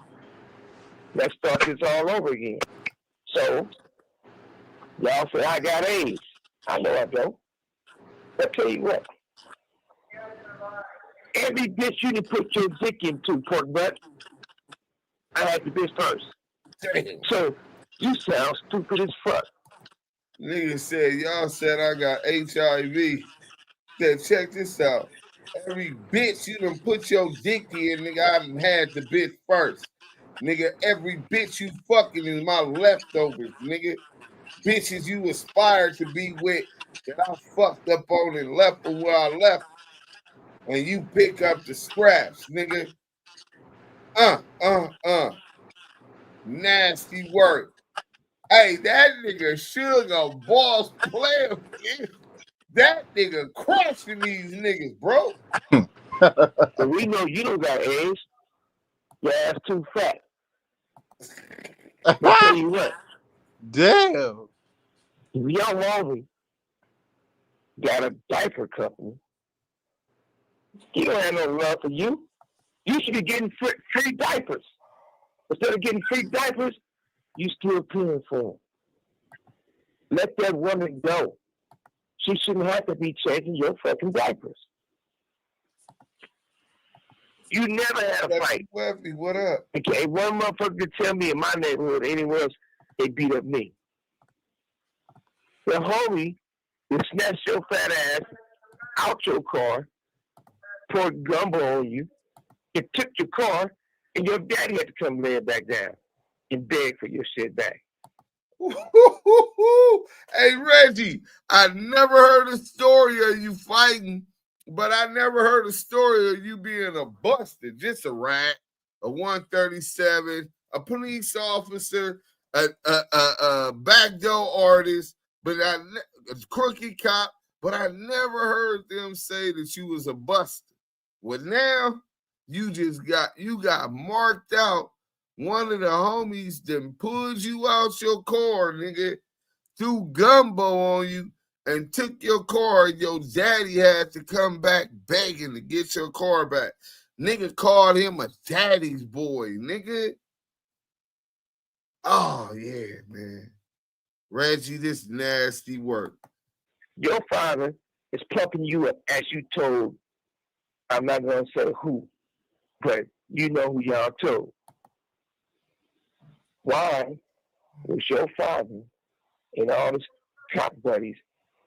Let's start this all over again. So, y'all say I got AIDS. I know I don't. But tell you what. Every bitch you done put your dick into, pork butt, I had the bitch first. Damn. So, you sound stupid as fuck. Nigga said, y'all said I got HIV. Said, check this out. Every bitch you done put your dick in, nigga, I done had the bitch first. Nigga, every bitch you fucking is my leftovers, nigga. Bitches you aspire to be with that I fucked up on and left from where I left. And you pick up the scraps, nigga. Nasty work. Hey, that nigga Suge a boss player. That nigga crushing these niggas, bro. So we know you don't got AIDS. Your ass too fat. I'll tell you what. Damn. If Young Movie got a diaper company, he don't have no love for you. You should be getting free diapers. Instead of getting free diapers, you still paying for them. Let that woman go. She shouldn't have to be changing your fucking diapers. You never had a fight. Weffy, what up? Okay, one motherfucker could tell me in my neighborhood, anywhere else, they beat up me. The homie that snatched your fat ass out your car, poured gumbo on you, and took your car, and your daddy had to come lay it back down and beg for your shit back. Hey, Reggie, I never heard a story of you fighting, but I never heard a story of you being a buster, just a rat, a 137, a police officer, a backdoor artist, but a crooked cop, but I never heard them say that you was a buster. Well, now you got marked out. One of the homies then pulled you out your car, nigga, threw gumbo on you and took your car. Your daddy had to come back begging to get your car back. Nigga called him a daddy's boy, nigga. Oh, yeah, man. Reggie, this nasty work. Your father is plucking you up, as you told. I'm not going to say who, but you know who y'all told. Why was your father and all his cop buddies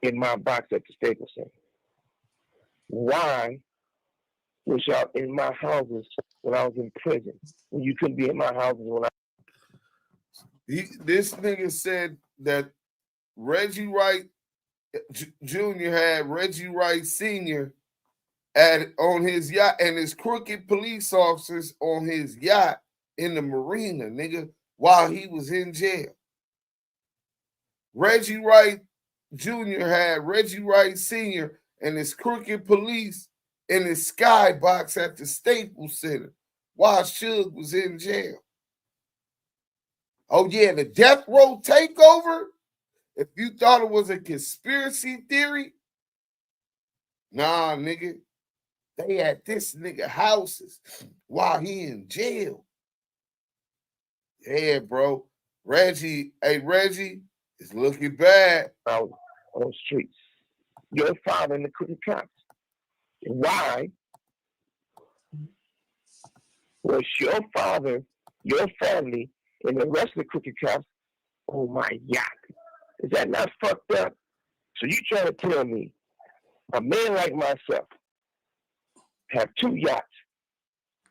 in my box at the Staples Center? Why was y'all in my houses when I was in prison? When you couldn't be in my houses when I... This nigga said that Reggie Wright Jr. had Reggie Wright Sr. on his yacht and his crooked police officers on his yacht in the marina, nigga, while he was in jail. Reggie Wright Jr. had Reggie Wright Sr. and his crooked police in his skybox at the Staples Center while Suge was in jail. Oh, yeah, the death row takeover? If you thought it was a conspiracy theory, nah, nigga. They at this nigga houses while he in jail. Yeah, bro. Reggie, it's looking bad. Out on the streets. Your father and the crooked cops. Why was your father, your family, and the rest of the crooked cops on my yacht? Is that not fucked up? So you trying to tell me a man like myself have 2 yachts,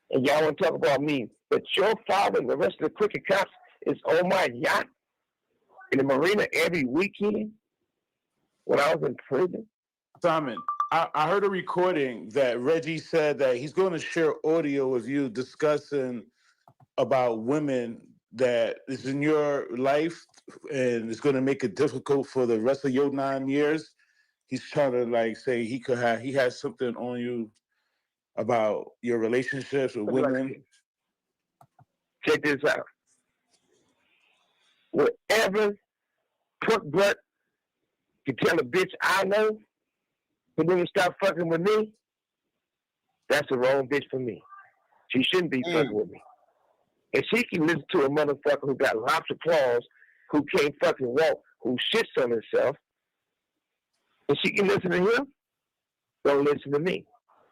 and y'all want to talk about me, but your father and the rest of the crooked cops is on my yacht in the marina every weekend when I was in prison? Simon, I heard a recording that Reggie said that he's going to share audio with you discussing about women that is in your life and it's going to make it difficult for the rest of your 9 years. He's trying to like say he has something on you about your relationships with women. Check this out. Whatever crook butt can tell a bitch I know for them to stop fucking with me, that's the wrong bitch for me. She shouldn't be fucking with me. And she can listen to a motherfucker who got lots of claws, who can't fucking walk, who shits on herself, and she can listen to him. Don't listen to me.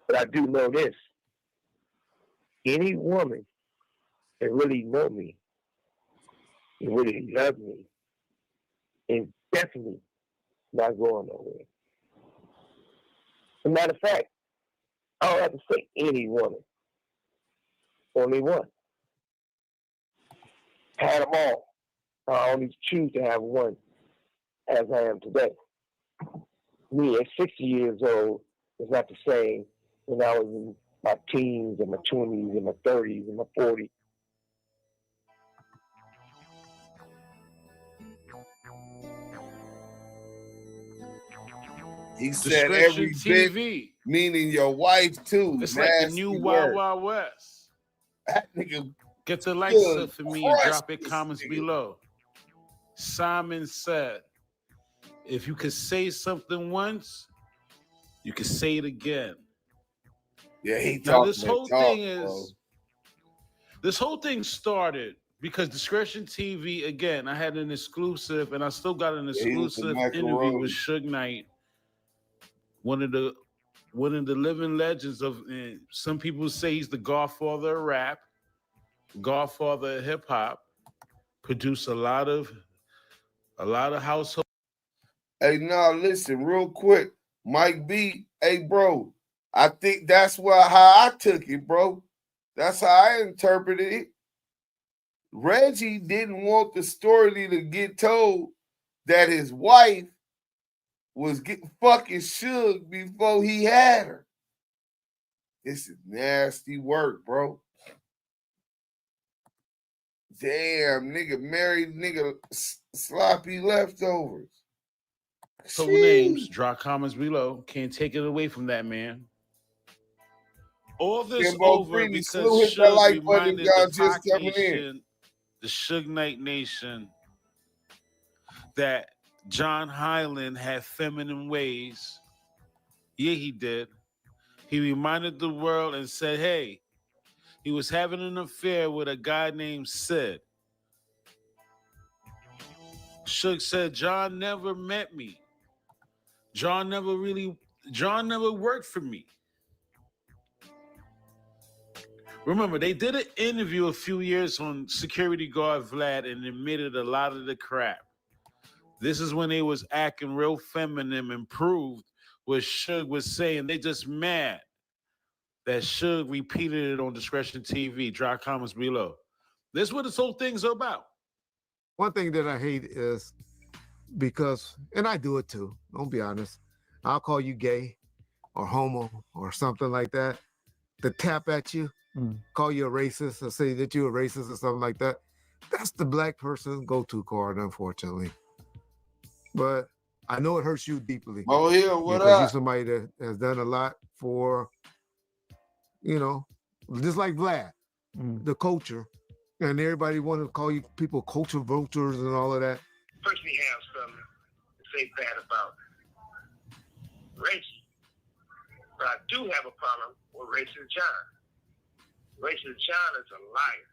But I do know this. Any woman that really know me, and really love me, is definitely not going nowhere. As a matter of fact, I don't have to say any woman. Only one. Had them all. I only choose to have one as I am today. Me at 60 years old is not the same when I was in my teens and my 20s and my 30s and my 40s. He said every bit, meaning your wife too. It's like the new Wild Wild West. That nigga. Get the likes up for me and drop your comments below. Simon said, if you could say something once, you could say it again. Yeah, he now this whole thing started because Discretion TV, again, I had an exclusive, and I still got an exclusive interview with Suge Knight, one of the living legends of, some people say he's the godfather of rap, godfather of hip hop, produced a lot of household. Hey, now listen, real quick, Mike B. Hey, bro, I think that's how I took it, bro. That's how I interpreted it. Reggie didn't want the story to get told that his wife was getting fucking Suge before he had her. This is nasty work, bro. Damn, nigga, married nigga, sloppy leftovers. So names, drop comments below. Can't take it away from that man. All this over because Suge reminded the Pac Nation, the Suge Knight Nation, that John Hyland had feminine ways. Yeah, he did. He reminded the world and said, hey, he was having an affair with a guy named Sid. Suge said, John never met me. John never worked for me. Remember, they did an interview a few years on Security Guard Vlad and admitted a lot of the crap This is when they was acting real feminine, improved. What Suge was saying, they just mad that Suge repeated it on Discretion TV. Drop comments below. This is what this whole thing's about. One thing that I hate is because, and I do it too, don't be honest, I'll call you gay or homo or something like that to tap at you, call you a racist or say that you're a racist or something like that. That's the black person's go-to card, unfortunately. But I know it hurts you deeply. Oh, yeah, what because you're up? somebody that has done a lot for, you know, just like Vlad, the culture. And everybody wanted to call you people culture vultures and all of that. Personally have something to say bad about Reggie. But I do have a problem with Racist John. Racist John is a liar.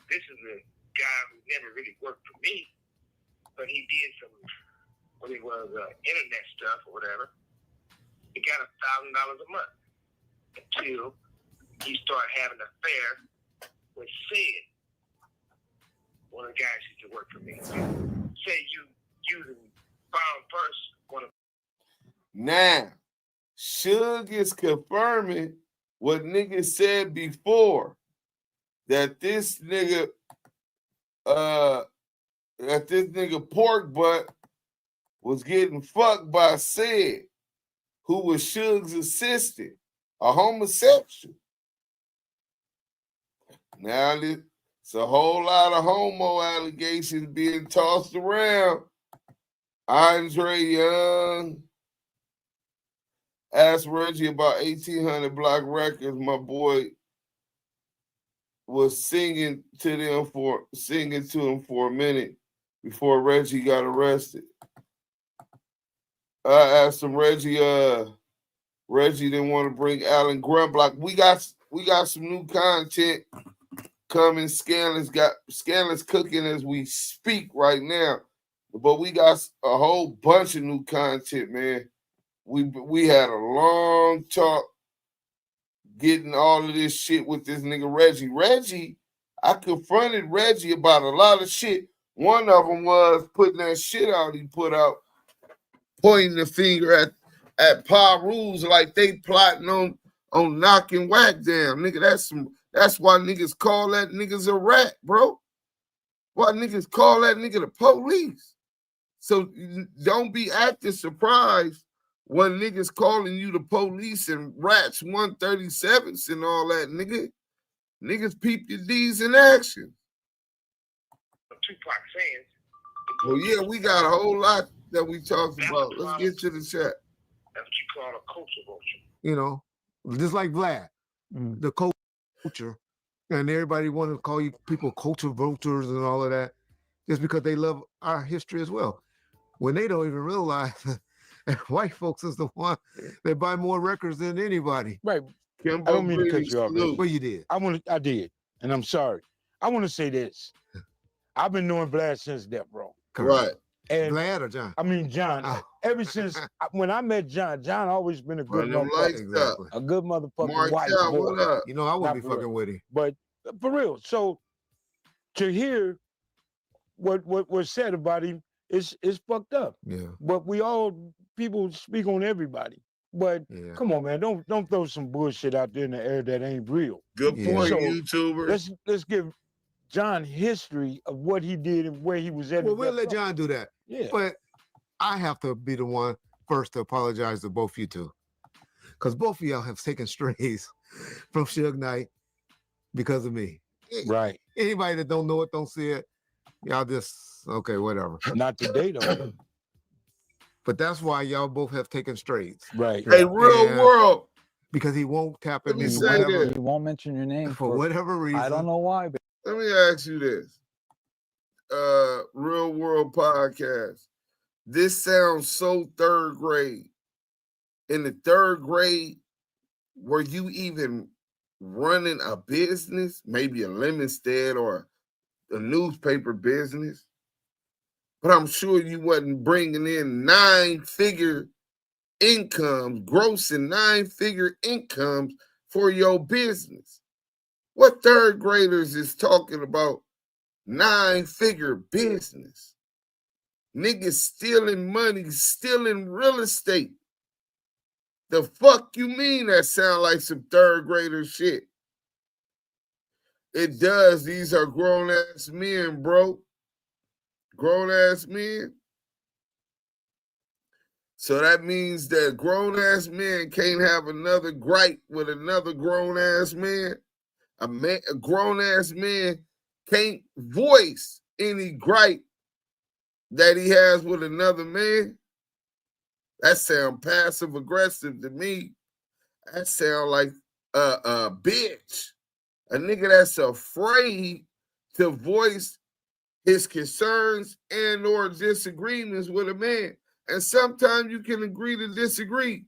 This is a guy who never really worked for me, but he did some, what it was, internet stuff or whatever. He got $1,000 a month until he started having an affair with Sid, one of the guys who used to work for me. Say you using Bombfirst, one of. Now, Suge is confirming what niggas said before, that this nigga pork butt was getting fucked by Sid, who was Suge's assistant, a homosexual. Now it's a whole lot of homo allegations being tossed around. Andre Young asked Reggie about 1800 Block Records. My boy was singing to him for a minute before Reggie got arrested. I asked him, Reggie didn't want to bring Alan Grumblot. We got some new content coming. Scandalous cooking as we speak right now. But we got a whole bunch of new content, man. We had a long talk getting all of this shit with this nigga Reggie. I confronted Reggie about a lot of shit. One of them was putting that shit out he put out, pointing the finger at Pa Rules like they plotting on knocking Wack down. Nigga, that's why niggas call that niggas a rat, bro. Why niggas call that nigga the police? So don't be acting surprised when niggas calling you the police and rats 137s and all that, nigga. Niggas peep your D's in action. Tupac fans. Well, yeah, we got a whole lot that we talked about. Let's get to the chat. That's what you call a culture vulture. You know, just like Vlad, the culture, and everybody wanted to call you people culture vultures and all of that, just because they love our history as well. When they don't even realize that white folks is the one that buy more records than anybody. Right. I don't mean to cut you off. Well, you did. I did, and I'm sorry. I want to say this. I've been knowing Vlad since death, bro. Right. And Vlad or John? I mean John. Oh. Ever since when I met John always been a good motherfucker. Exactly. A good motherfucking Mark white out, boy. what up? You know, I wouldn't be Not for fucking real. with him. But for real, so to hear what was said about him is fucked up. Yeah. But people speak on everybody. But come on, man, don't throw some bullshit out there in the air that ain't real. Good point, So, YouTuber. Let's give John history of what he did and where he was at. Well, we'll let John do that. Yeah. But I have to be the one first to apologize to both you two. Because both of y'all have taken strays from Suge Knight because of me. Right. Anybody that don't know it, don't see it, y'all just, okay, whatever. Not today, though. But that's why y'all both have taken strays. Right. Hey, real world. Because he won't tap at Let me me say this. He won't mention your name for whatever reason. I don't know why, but Let me ask you this. Real World Podcast. This sounds so third grade. In the third grade, were you even running a business? Maybe a lemon stand or a newspaper business? But I'm sure you wasn't bringing in 9-figure incomes, grossing 9-figure incomes for your business. What third graders is talking about 9-figure business? Niggas stealing money, stealing real estate. The fuck you mean that sound like some third grader shit? It does. These are grown-ass men, bro. Grown-ass men. So that means that grown-ass men can't have another gripe with another grown-ass man. A grown-ass man can't voice any gripe that he has with another man. That sound passive-aggressive to me. That sound like a bitch. A nigga that's afraid to voice his concerns and or disagreements with a man. And sometimes you can agree to disagree.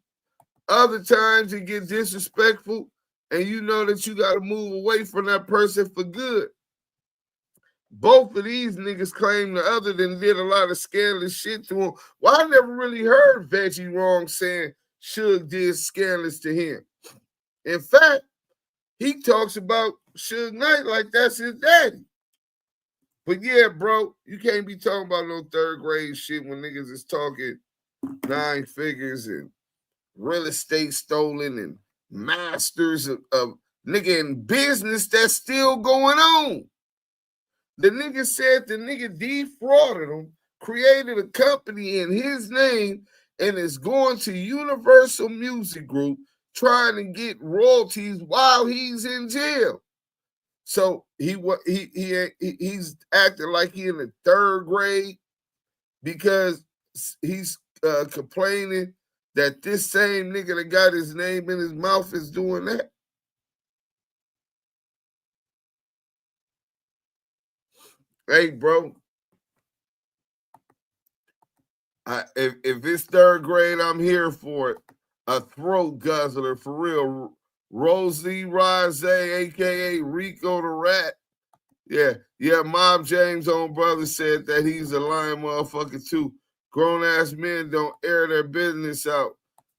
Other times it gets disrespectful and you know that you got to move away from that person for good. Both of these niggas claim the other than did a lot of scandalous shit to him. Well, I never really heard Veggie wrong saying Suge did scandalous to him. In fact, he talks about Suge Knight like that's his daddy. But yeah, bro, you can't be talking about no third grade shit when niggas is talking 9 figures and real estate stolen and masters of nigga in business that's still going on. The nigga said the nigga defrauded him, created a company in his name, and is going to Universal Music Group trying to get royalties while he's in jail. So he's acting like he in the 3rd grade because he's complaining that this same nigga that got his name in his mouth is doing that. Hey, bro. If it's 3rd grade, I'm here for it. A throat guzzler, for real. Rosie Rise, a.k.a. Rico the Rat. Yeah, Mob James' own brother said that he's a lying motherfucker too. Grown-ass men don't air their business out.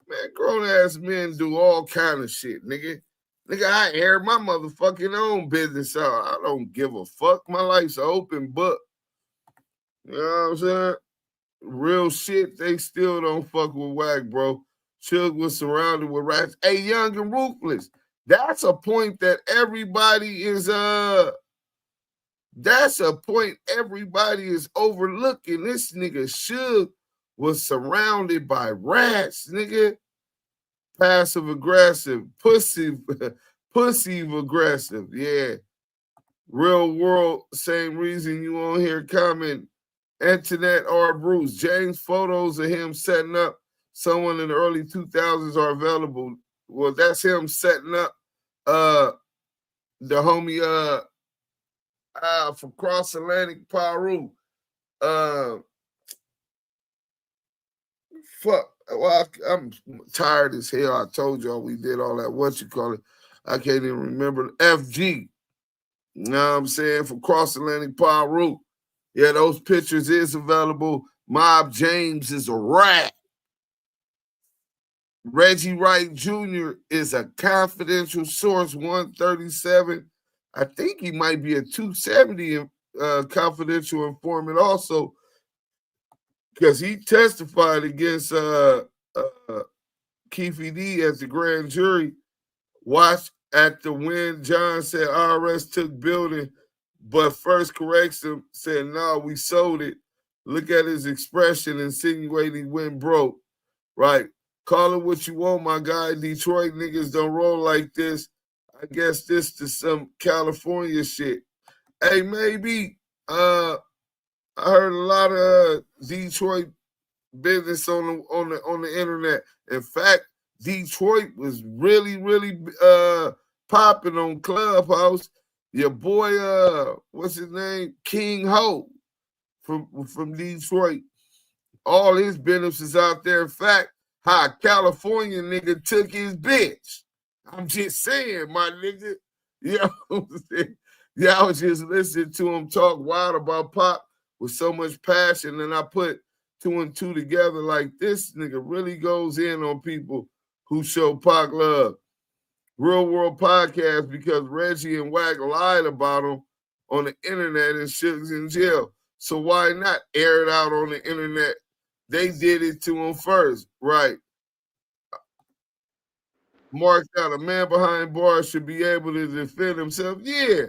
Man, grown-ass men do all kind of shit, nigga. Nigga, I air my motherfucking own business out. I don't give a fuck. My life's an open book. You know what I'm saying? Real shit, they still don't fuck with Wack, bro. Suge was surrounded with rats. Hey, Young and Ruthless. That's a point that everybody is that's a point everybody is overlooking. This nigga Suge was surrounded by rats, nigga. Passive aggressive, pussy aggressive, yeah. Real world, same reason you won't hear comment. Internet R. Bruce. James photos of him setting up someone in the early 2000s are available. Well, that's him setting up the homie from Cross Atlantic Peru. Fuck. Well, I'm tired as hell. I told y'all we did all that. What you call it? I can't even remember. FG. You know what I'm saying? From Cross Atlantic Peru. Yeah, those pictures is available. Mob James is a rat. Reggie Wright Jr. is a confidential source, 137. I think he might be a 270 confidential informant also, because he testified against Keefe D at the grand jury. Watch at the when John said IRS took building, but first corrects him, said, no, we sold it. Look at his expression, insinuating went broke. Right. Call it what you want, my guy. Detroit niggas don't roll like this. I guess this is some California shit. Hey, maybe I heard a lot of Detroit business on the internet. In fact, Detroit was really popping on Clubhouse. Your boy, what's his name? King Ho from Detroit. All his business out there. In fact, how a California nigga took his bitch. I'm just saying, my nigga. You know what I'm saying? Yeah, I was just listening to him talk wild about Pop with so much passion, and I put 2 and 2 together like this nigga really goes in on people who show Pac love. Real World Podcast, because Reggie and Wack lied about him on the internet and Suge's in jail. So why not air it out on the internet? They did it to him first, right? Marked out, a man behind bars should be able to defend himself. Yeah.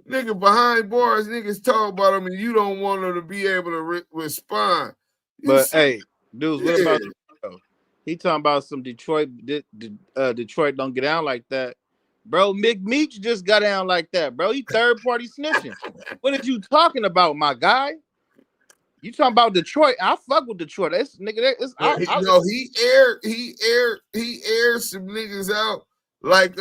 Nigga behind bars, niggas talk about him and you don't want him to be able to respond. But hey, dudes, what about he talking about some Detroit Detroit don't get down like that. Bro, Mick Meach just got down like that, bro. He third party snitching. What are you talking about, my guy? You talking about Detroit? I fuck with Detroit. That's nigga. He aired some niggas out like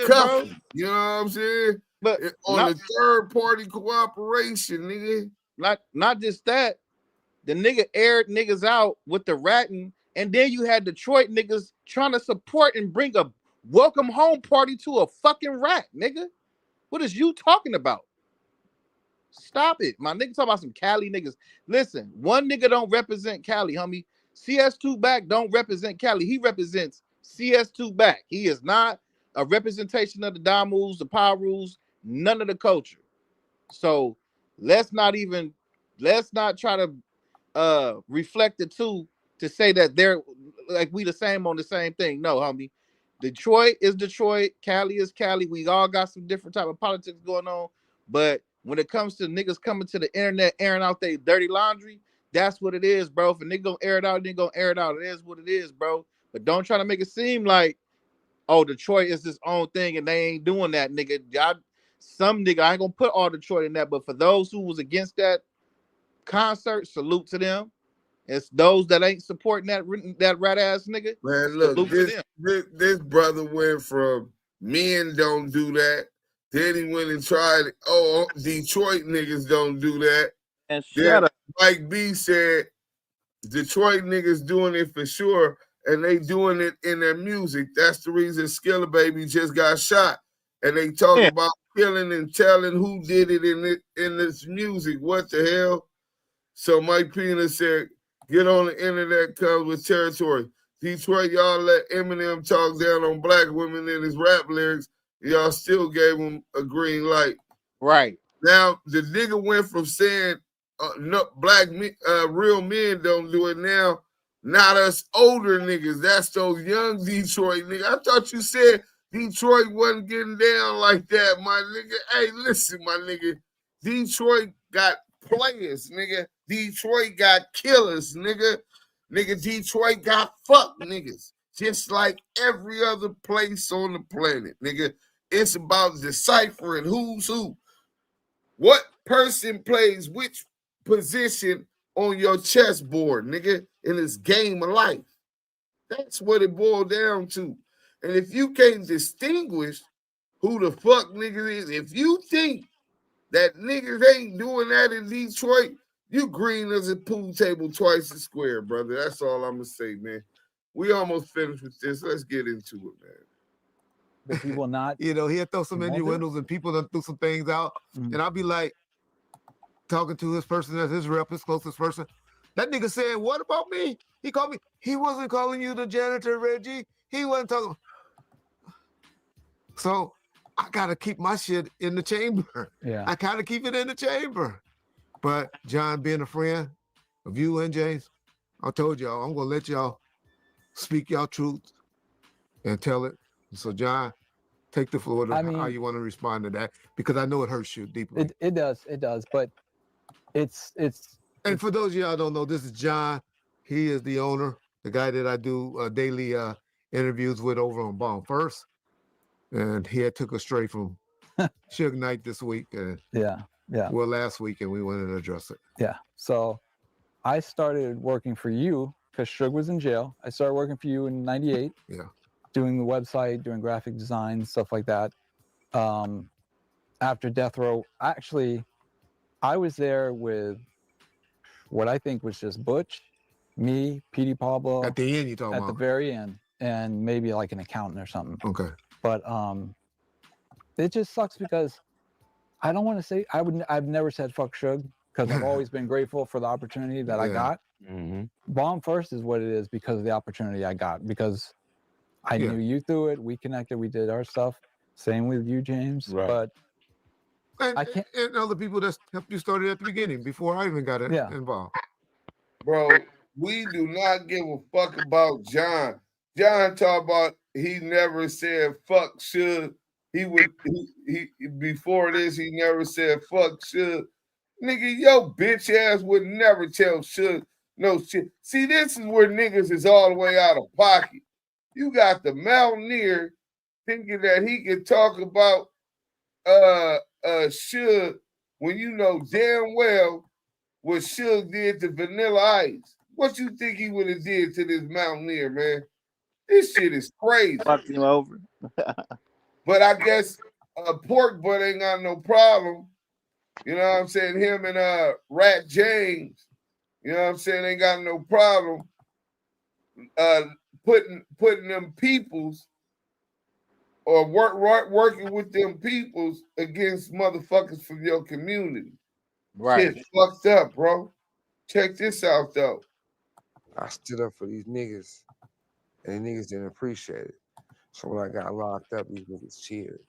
cuffing. You know what I'm saying? But on the third party cooperation, nigga. Not just that. The nigga aired niggas out with the ratting, and then you had Detroit niggas trying to support and bring a welcome home party to a fucking rat, nigga. What is you talking about? Stop it. My nigga talking about some Cali niggas. Listen, one nigga don't represent Cali, homie. CS2 Back don't represent Cali. He represents CS2 Back. He is not a representation of the Damus, the Pirus, none of the culture. So let's not try to reflect the two to say that they're like we the same on the same thing. No, homie. Detroit is Detroit. Cali is Cali. We all got some different type of politics going on. But when it comes to niggas coming to the internet, airing out their dirty laundry, that's what it is, bro. If a nigga gonna air it out, then gonna air it out. It is what it is, bro. But don't try to make it seem like, oh, Detroit is its own thing and they ain't doing that, nigga. Some nigga, I ain't gonna put all Detroit in that, but for those who was against that concert, salute to them. It's those that ain't supporting that rat ass nigga. Man, look, this brother went from men don't do that. Then he went and tried, Detroit niggas don't do that. And shut up. Mike B said Detroit niggas doing it for sure, and they doing it in their music. That's the reason Skilla Baby just got shot. And they talk about killing and telling who did it in this music. What the hell? So Mike Pena said, get on the internet comes with territory. Detroit, y'all let Eminem talk down on black women in his rap lyrics. Y'all still gave him a green light. Right. Now, the nigga went from saying no, real men don't do it now. Not us older niggas. That's those young Detroit niggas. I thought you said Detroit wasn't getting down like that, my nigga. Hey, listen, my nigga. Detroit got players, nigga. Detroit got killers, nigga. Nigga, Detroit got fuck niggas. Just like every other place on the planet, nigga. It's about deciphering who's who. What person plays which position on your chessboard, nigga, in this game of life. That's what it boiled down to. And if you can't distinguish who the fuck niggas is, if you think that niggas ain't doing that in Detroit, you green as a pool table twice as square, brother. That's all I'm gonna say, man. We almost finished with this. Let's get into it, man. But he will not. He'll throw some innuendos and people that threw some things out. And I'll be like, talking to his person as his rep, his closest person. That nigga said, what about me? He called me. He wasn't calling you the janitor, Reggie. He wasn't talking. So I got to keep my shit in the chamber. Yeah. I got to keep it in the chamber. But John, being a friend of you and James, I told y'all, I'm going to let y'all speak y'all truth and tell it. So, John, take the floor to how you want to respond to that, because I know it hurts you deeply. It does, but it's. And for those of y'all don't know, this is John. He is the owner, the guy that I do daily interviews with over on Bombfirst. And he had took us straight from Suge Knight this week. Yeah. Well, last week, and we wanted to address it. Yeah. So I started working for you because Suge was in jail. I started working for you in '98. Yeah. Doing the website, doing graphic design, stuff like that. After Death Row, actually, I was there with what I think was just Butch, me, Petey Pablo. At the end, you talking about? At the very end, and maybe like an accountant or something. Okay. But it just sucks because I don't want to say I've never said fuck Suge because I've always been grateful for the opportunity that I got. Bombfirst is what it is because of the opportunity I got, because I knew you through it. We connected. We did our stuff. Same with you, James. Right. But and other people that helped you start it at the beginning before I even got involved. Bro, we do not give a fuck about John. John talk about he never said fuck Suge. He before this he never said fuck Suge. Nigga, yo bitch ass would never tell Suge no shit. See, this is where niggas is all the way out of pocket. You got the mountaineer thinking that he can talk about Suge when you know damn well what Suge did to Vanilla Ice. What you think he would have did to this mountaineer, man? This shit is crazy. Fucked him over. But I guess Pork Butt ain't got no problem. You know what I'm saying? Him and Rat James, you know what I'm saying, ain't got no problem putting them peoples or working with them peoples against motherfuckers from your community. Right. Shit fucked up, bro. Check this out, though. I stood up for these niggas, and the niggas didn't appreciate it. So when I got locked up, these niggas cheered.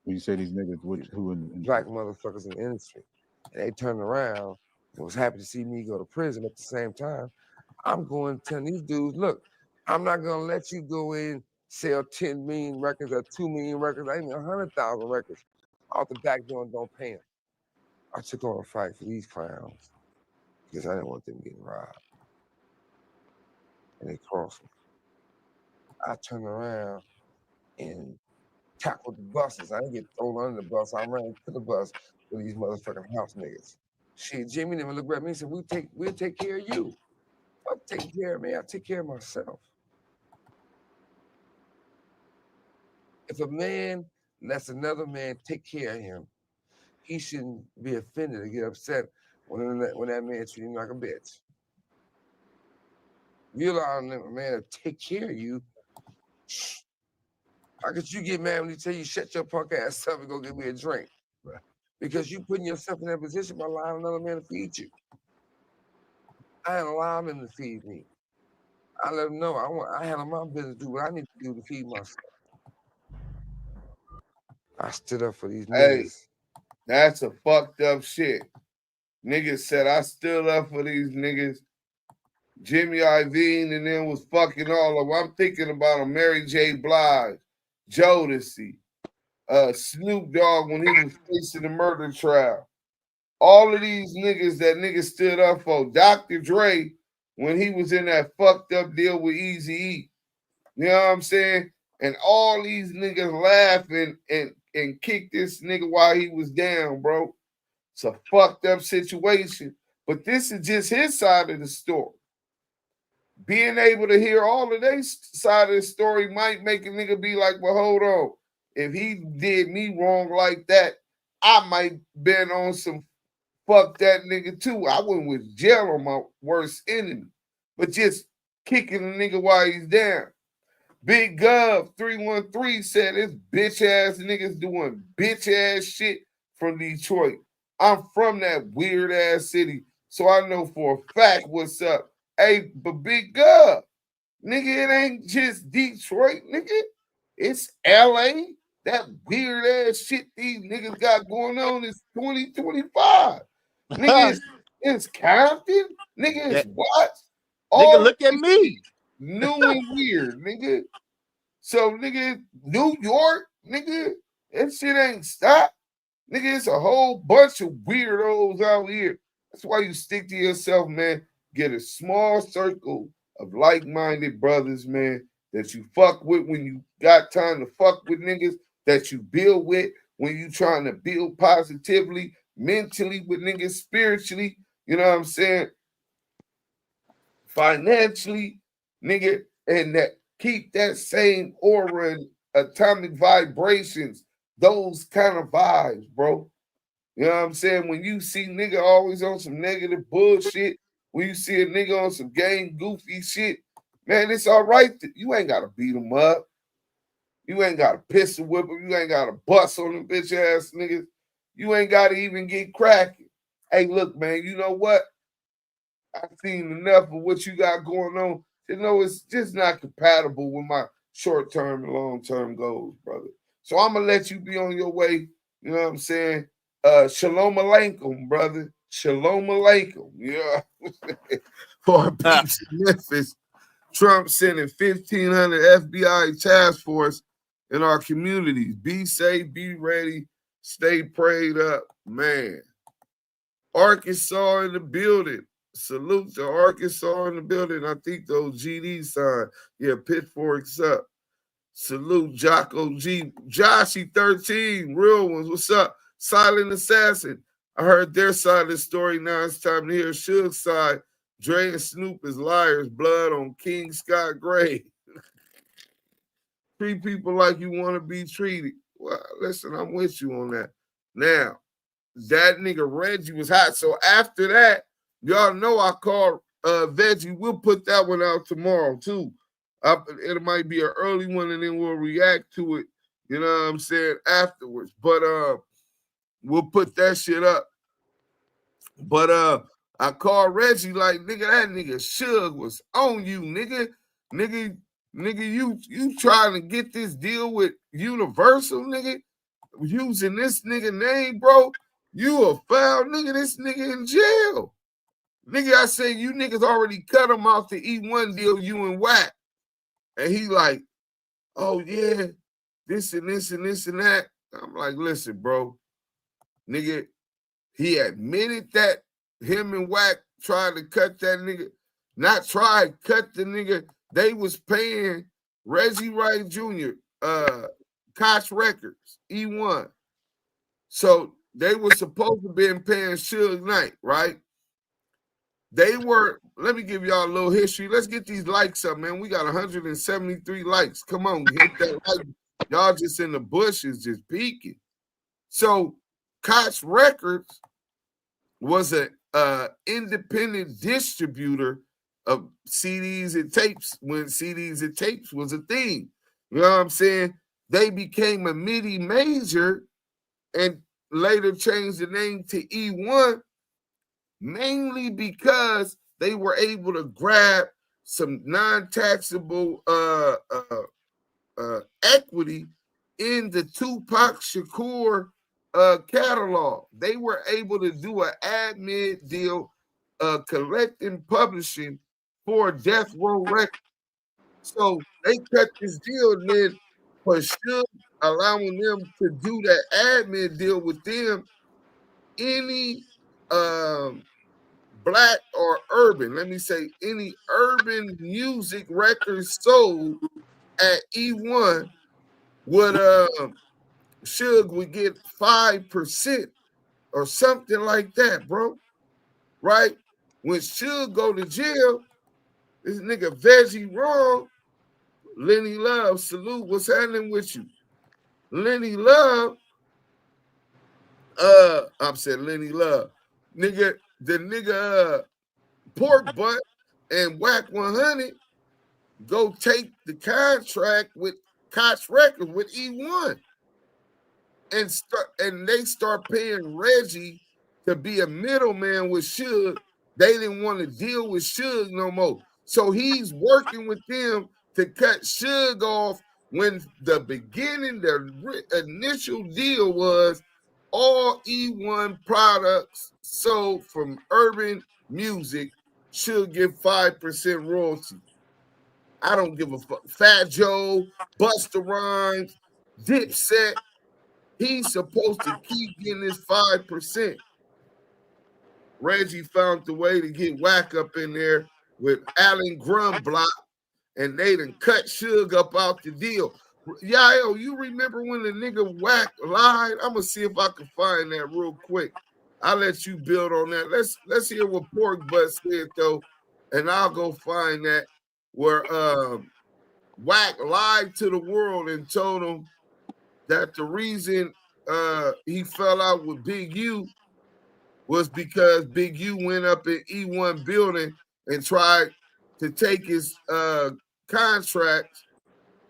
When you say these niggas, who in Black motherfuckers in the industry. And they turned around and was happy to see me go to prison. At the same time, I'm going to tell these dudes, look, I'm not going to let you go in, sell 10 million records or 2 million records, I even 100,000 records out the back door and don't pay them. I took on a fight for these clowns because I didn't want them getting robbed. And they crossed me. I turned around and tackled the buses. I didn't get thrown under the bus. I ran to the bus with these motherfucking house niggas. Shit, Jimmy never looked at me and said, we'll take care of you. I'll take care of me. I'll take care of myself. If a man lets another man take care of him, he shouldn't be offended or get upset when that man treats him like a bitch. You allow a man to take care of you. How could you get mad when he tell you shut your punk ass up and go get me a drink? Right. Because you putting yourself in that position by allowing another man to feed you. I didn't allow him to feed me. I let him know I handle my business, do what I need to do to feed myself. I stood up for these niggas. Hey, that's a fucked up shit. Niggas said I stood up for these niggas. Jimmy Iovine and them was fucking all of them. I'm thinking about a Mary J. Blige, Jodeci, Snoop Dogg when he was facing the murder trial. All of these niggas that niggas stood up for. Dr. Dre when he was in that fucked up deal with Eazy-E. You know what I'm saying? And all these niggas laughing and kicked this nigga while he was down, bro. It's a fucked up situation. But this is just his side of the story. Being able to hear all of their side of the story might make a nigga be like, well, hold on. If he did me wrong like that, I might been on some fuck that nigga too. I went with jail on my worst enemy. But just kicking a nigga while he's down. Big Gov 313 said this bitch ass niggas doing bitch ass shit from Detroit. I'm from that weird ass city, so I know for a fact what's up. Hey, but Big Gov, nigga, it ain't just Detroit, nigga. It's LA. That weird ass shit these niggas got going on is 2025. Nigga, it's Compton. Nigga, it's what? Nigga, look at me. New and weird, nigga. So, nigga, New York, nigga, that shit ain't stopped. Nigga, it's a whole bunch of weirdos out here. That's why you stick to yourself, man. Get a small circle of like-minded brothers, man, that you fuck with when you got time to fuck with niggas, that you build with when you trying to build positively, mentally with niggas, spiritually, you know what I'm saying? Financially, nigga, and that keep that same aura and atomic vibrations, those kind of vibes, bro. You know what I'm saying? When you see nigga always on some negative bullshit, when you see a nigga on some game goofy shit, man, it's all right. You ain't got to beat him up. You ain't got to pistol whip him. You ain't got to bust on them bitch ass niggas. You ain't got to even get cracking. Hey, look, man, you know what? I've seen enough of what you got going on. You know, it's just not compatible with my short-term and long-term goals, brother. So I'm going to let you be on your way. You know what I'm saying? Shalom alaikum, brother. Shalom alaikum. Yeah. For a piece of Memphis, Trump sending 1,500 FBI task force in our communities. Be safe, be ready, stay prayed up, man. Arkansas in the building. Salute to Arkansas in the building. I think those GD sign. Yeah, pitchforks up. Salute Jocko G. Joshy 13. Real ones. What's up? Silent Assassin. I heard their side of the story. Now it's time to hear Suge's side. Dre and Snoop is liars. Blood on King Scott Gray. Treat people like you want to be treated. Well, listen, I'm with you on that. Now, that nigga Reggie was hot. So after that, y'all know I called Veggie. We'll put that one out tomorrow too. It might be an early one, and then we'll react to it. You know what I'm saying? Afterwards. But we'll put that shit up. But I called Reggie like, nigga, that nigga Suge was on you, nigga. Nigga, you trying to get this deal with Universal, nigga? Using this nigga name, bro. You a foul nigga, this nigga in jail. Nigga, I say you niggas already cut him off the E1 deal, you and Wack. And he like, oh yeah, this and this and this and that. I'm like, listen, bro. Nigga, he admitted that him and Wack tried to cut that nigga. Not tried, cut the nigga. They was paying Reggie Wright Jr., Koch Records, E1. So they were supposed to be paying Suge Knight, right? They were, let me give y'all a little history. Let's get these likes up, man. We got 173 likes. Come on, hit that like. Y'all just in the bushes, just peeking. So Koch Records was an independent distributor of CDs and tapes when CDs and tapes was a thing. You know what I'm saying? They became a MIDI major and later changed the name to E1 mainly because they were able to grab some non-taxable equity in the Tupac Shakur catalog. They were able to do an admin deal, collecting publishing for Death Row Records. So they cut this deal, and then for sure allowing them to do that admin deal with them, any black or urban, let me say, any urban music records sold at E1 would Suge would get 5% or something like that, bro. Right? When Suge go to jail, this nigga Veggie wrong. Lenny Love, salute. What's happening with you? Lenny Love, I'm saying Lenny Love. Nigga, the nigga Pork Butt and Wack100 go take the contract with Koch Records with E1 and they start paying Reggie to be a middleman with Suge. They didn't want to deal with Suge no more. So he's working with them to cut Suge off when the beginning, the initial deal was all E1 products sold from urban music should get 5% royalty. I don't give a fuck. Fat Joe, Busta Rhymes, Dipset, he's supposed to keep getting his 5%. Reggie found the way to get Wack up in there with Alan Grumblot, and they done cut Suge up out the deal. Yael, you remember when the nigga Wack lied? I'm gonna see if I can find that real quick. I'll let you build on that. Let's hear what Pork Butt said though, and I'll go find that where Wack lied to the world and told them that the reason he fell out with Big U was because Big U went up in E1 building and tried to take his contract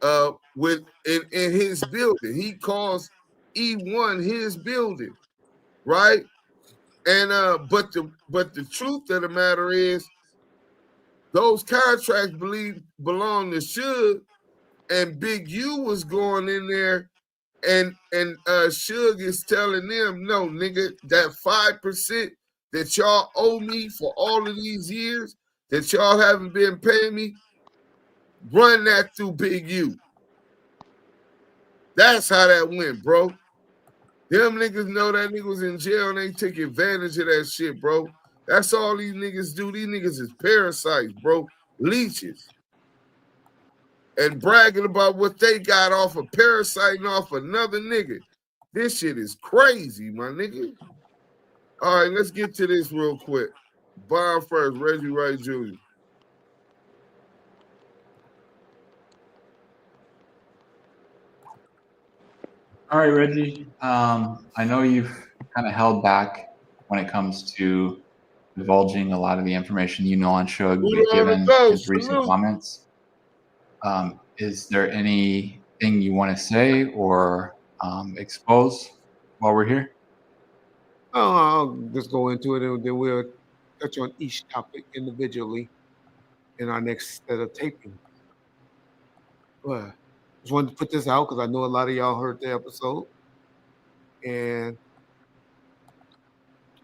in his building. He calls E1 his building, right? And but the truth of the matter is those contracts belong to Suge, and Big U was going in there Suge is telling them, no, nigga, that 5% that y'all owe me for all of these years that y'all haven't been paying me, run that through Big U. That's how that went, bro. Them niggas know that nigga was in jail and they took advantage of that shit, bro. That's all these niggas do. These niggas is parasites, bro. Leeches. And bragging about what they got off of parasiting off another nigga. This shit is crazy, my nigga. All right, let's get to this real quick. Bombfirst, Reggie Wright Jr. All right, Reggie. I know you've kind of held back when it comes to divulging a lot of the information you know on Suge, given his recent comments. Is there anything you want to say or expose while we're here? I'll just go into it and then we'll touch on each topic individually in our next set of taping. But just wanted to put this out because I know a lot of y'all heard the episode. And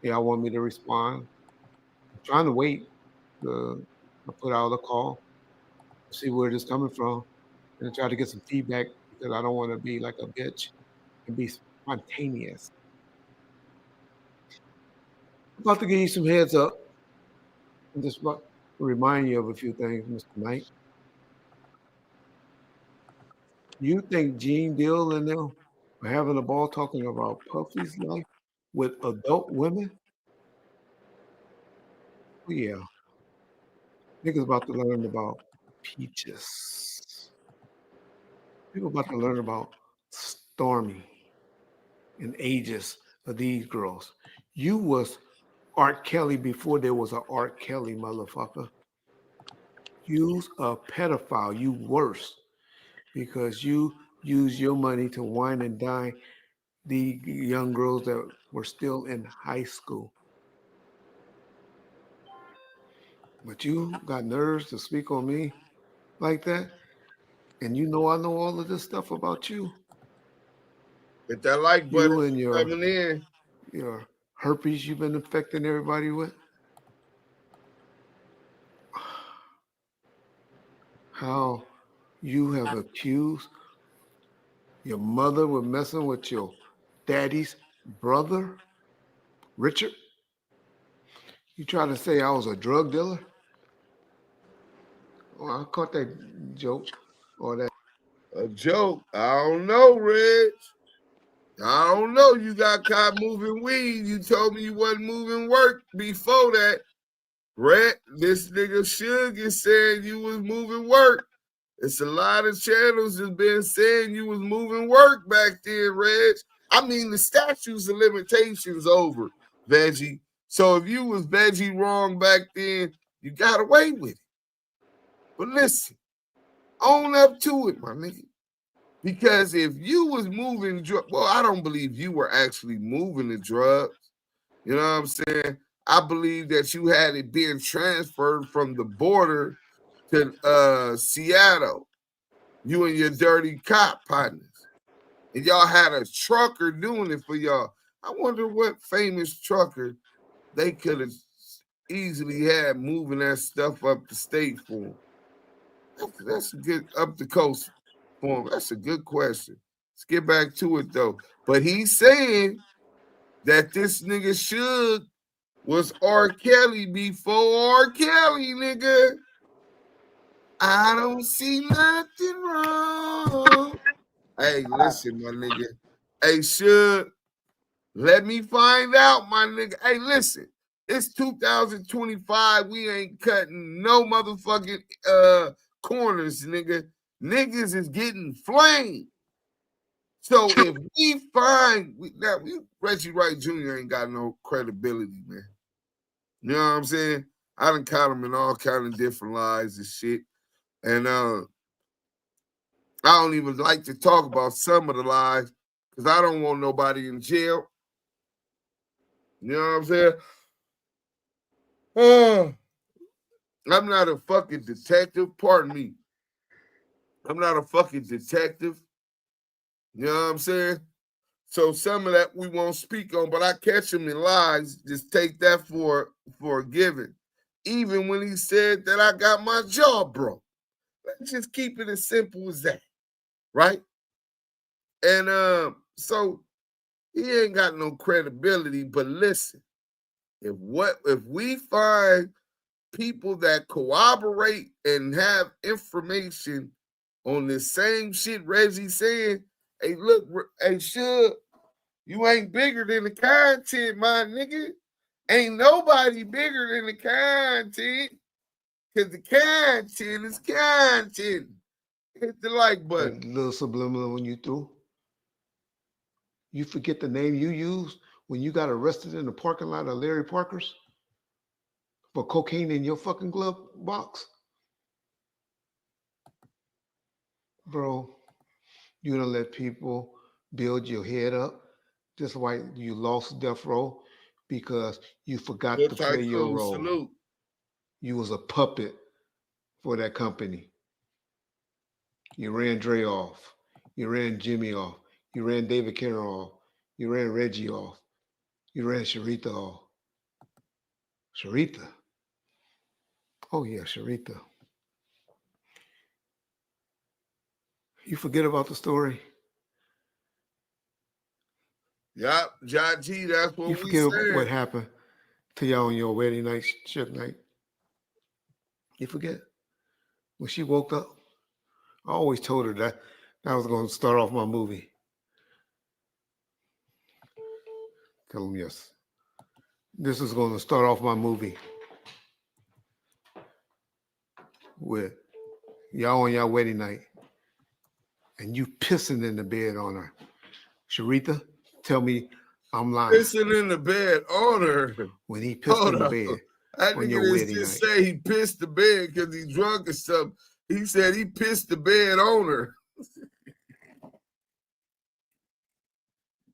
y'all want me to respond. I'm trying to wait to put out a call, see where this is coming from, and try to get some feedback because I don't want to be like a bitch and be spontaneous. I'm about to give you some heads up and just remind you of a few things, Mr. Knight. You think Gene Deal and them are having a ball talking about Puffy's life with adult women? Oh, yeah. Niggas about to learn about Peaches. People about to learn about Stormy and ages of these girls. You was Art Kelly before there was an Art Kelly, motherfucker. You's a pedophile. You worse. Because you use your money to wine and dine the young girls that were still in high school. But you got nerves to speak on me like that? And you know I know all of this stuff about you. Hit that like button. You and coming in. your herpes you've been infecting everybody with. How you have accused your mother with messing with your daddy's brother, Richard? You try to say I was a drug dealer? Oh, I caught that joke or that. A joke? I don't know, Reg. I don't know. You got caught moving weed. You told me you wasn't moving work before that. Reg, this nigga Suge is saying you was moving work. It's a lot of channels that's been saying you was moving work back then, Reg. I mean, the statutes of limitations over, Veggie. So if you was Veggie wrong back then, you got away with it. But listen, own up to it, my nigga. Because if you was moving drugs, well, I don't believe you were actually moving the drugs. You know what I'm saying? I believe that you had it being transferred from the border to Seattle. You and your dirty cop partners. And y'all had a trucker doing it for y'all. I wonder what famous trucker they could have easily had moving that stuff up the state for them. That's a good up the coast for him. That's a good question. Let's get back to it though. But he's saying that this nigga Suge was R. Kelly before R. Kelly, nigga. I don't see nothing wrong. Hey, listen, my nigga. Hey, Suge, let me find out, my nigga. Hey, listen. It's 2025. We ain't cutting no motherfucking corners, nigga. Niggas is getting flamed. So if we find Reggie Wright Jr. ain't got no credibility, man. You know what I'm saying? I done caught him in all kind of different lies and shit. And I don't even like to talk about some of the lies because I don't want nobody in jail. You know what I'm saying? I'm not a fucking detective. Pardon me. I'm not a fucking detective. You know what I'm saying? So some of that we won't speak on, but I catch him in lies. Just take that for a given. Even when he said that I got my jaw broke. Let's just keep it as simple as that, right? And so he ain't got no credibility. But listen, if we find people that corroborate and have information on the same shit Reggie saying, hey, look, hey, Suge, you ain't bigger than the content, my nigga. Ain't nobody bigger than the content, because the content is content. Hit the like button. That little subliminal when you through. You forget the name you used when you got arrested in the parking lot of Larry Parker's for cocaine in your fucking glove box? Bro, you don't let people build your head up. Just why you lost death row, because you forgot to play your role. Salute. You was a puppet for that company. You ran Dre off. You ran Jimmy off. You ran David Karen off. You ran Reggie off. You ran Sharita off. Sharita? Oh yeah, Sharita. You forget about the story? Yup, G, that's what You we forget said. what happened to y'all on your wedding night, Suge Knight? You forget? When she woke up, I always told her that was going to start off my movie. Tell them yes. This is going to start off my movie with y'all on y'all wedding night and you pissing in the bed on her. Sharita, tell me I'm lying. Pissing in the bed on her. When he pissed in the bed on your wedding just night. say he pissed the bed because he drunk or something. He said he pissed the bed on her.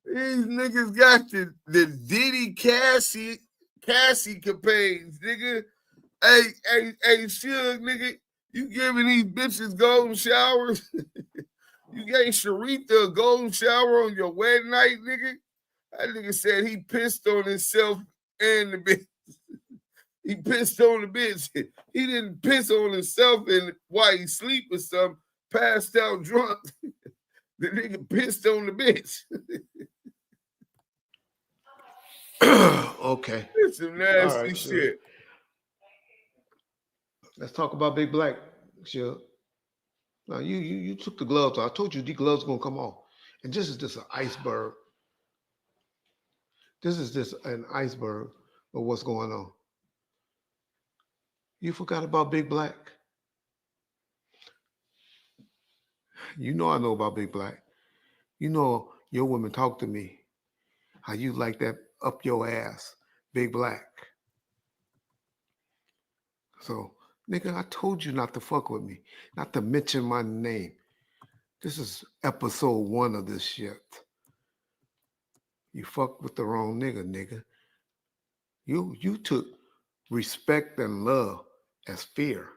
These niggas got the Diddy Cassie campaigns, nigga. Hey, Suge, nigga, you giving these bitches golden showers? You gave Sharita a golden shower on your wedding night, nigga? That nigga said he pissed on himself and the bitch. He pissed on the bitch. He didn't piss on himself and while he sleep or something, passed out drunk. The nigga pissed on the bitch. Okay. It's some nasty right, shit. Let's talk about Big Black, Suge. Now you took the gloves off. I told you these gloves gonna come off. And this is just an iceberg. This is just an iceberg of what's going on. You forgot about Big Black? You know I know about Big Black. You know your women talk to me. How you like that up your ass, Big Black. So, nigga, I told you not to fuck with me. Not to mention my name. This is episode 1 of this shit. You fucked with the wrong nigga. You took respect and love as fear.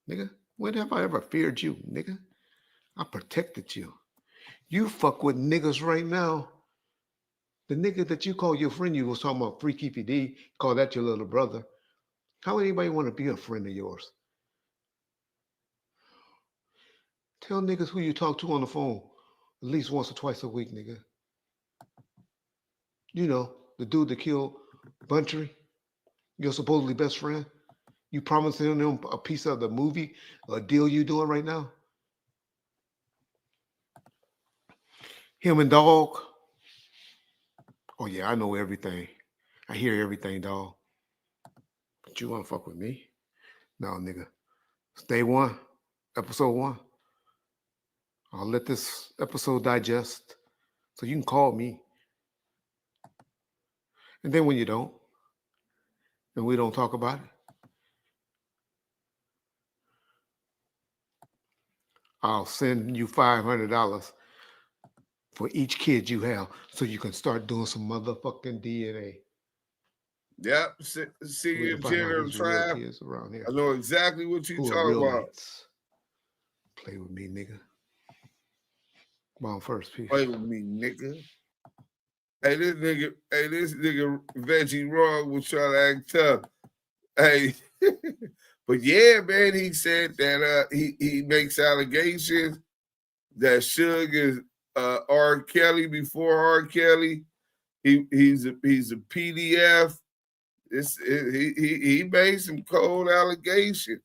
Nigga, when have I ever feared you, nigga? I protected you. You fuck with niggas right now. The nigga that you call your friend, you was talking about Freaky PD, call that your little brother. How would anybody want to be a friend of yours? Tell niggas who you talk to on the phone at least once or twice a week, nigga. You know, the dude that killed Buntry, your supposedly best friend. You promising him a piece of the movie, a deal you doing right now? Him and Dog. Oh yeah, I know everything. I hear everything, dog. But you wanna fuck with me? No, nigga. Stay 1, episode 1. I'll let this episode digest so you can call me. And then when you don't, and we don't talk about it, I'll send you $500 for each kid you have so you can start doing some motherfucking DNA. Yep, see if Jenner Tribe. Around here. I know exactly what you Who are talking real about. mates. Play with me, nigga. Bombfirst, peace. Play with me, nigga. Hey, this nigga Reggie Wright was trying to act tough. Hey, but yeah, man, he said that he makes allegations that Suge is R. Kelly before R. Kelly. He's a PDF. He made some cold allegations.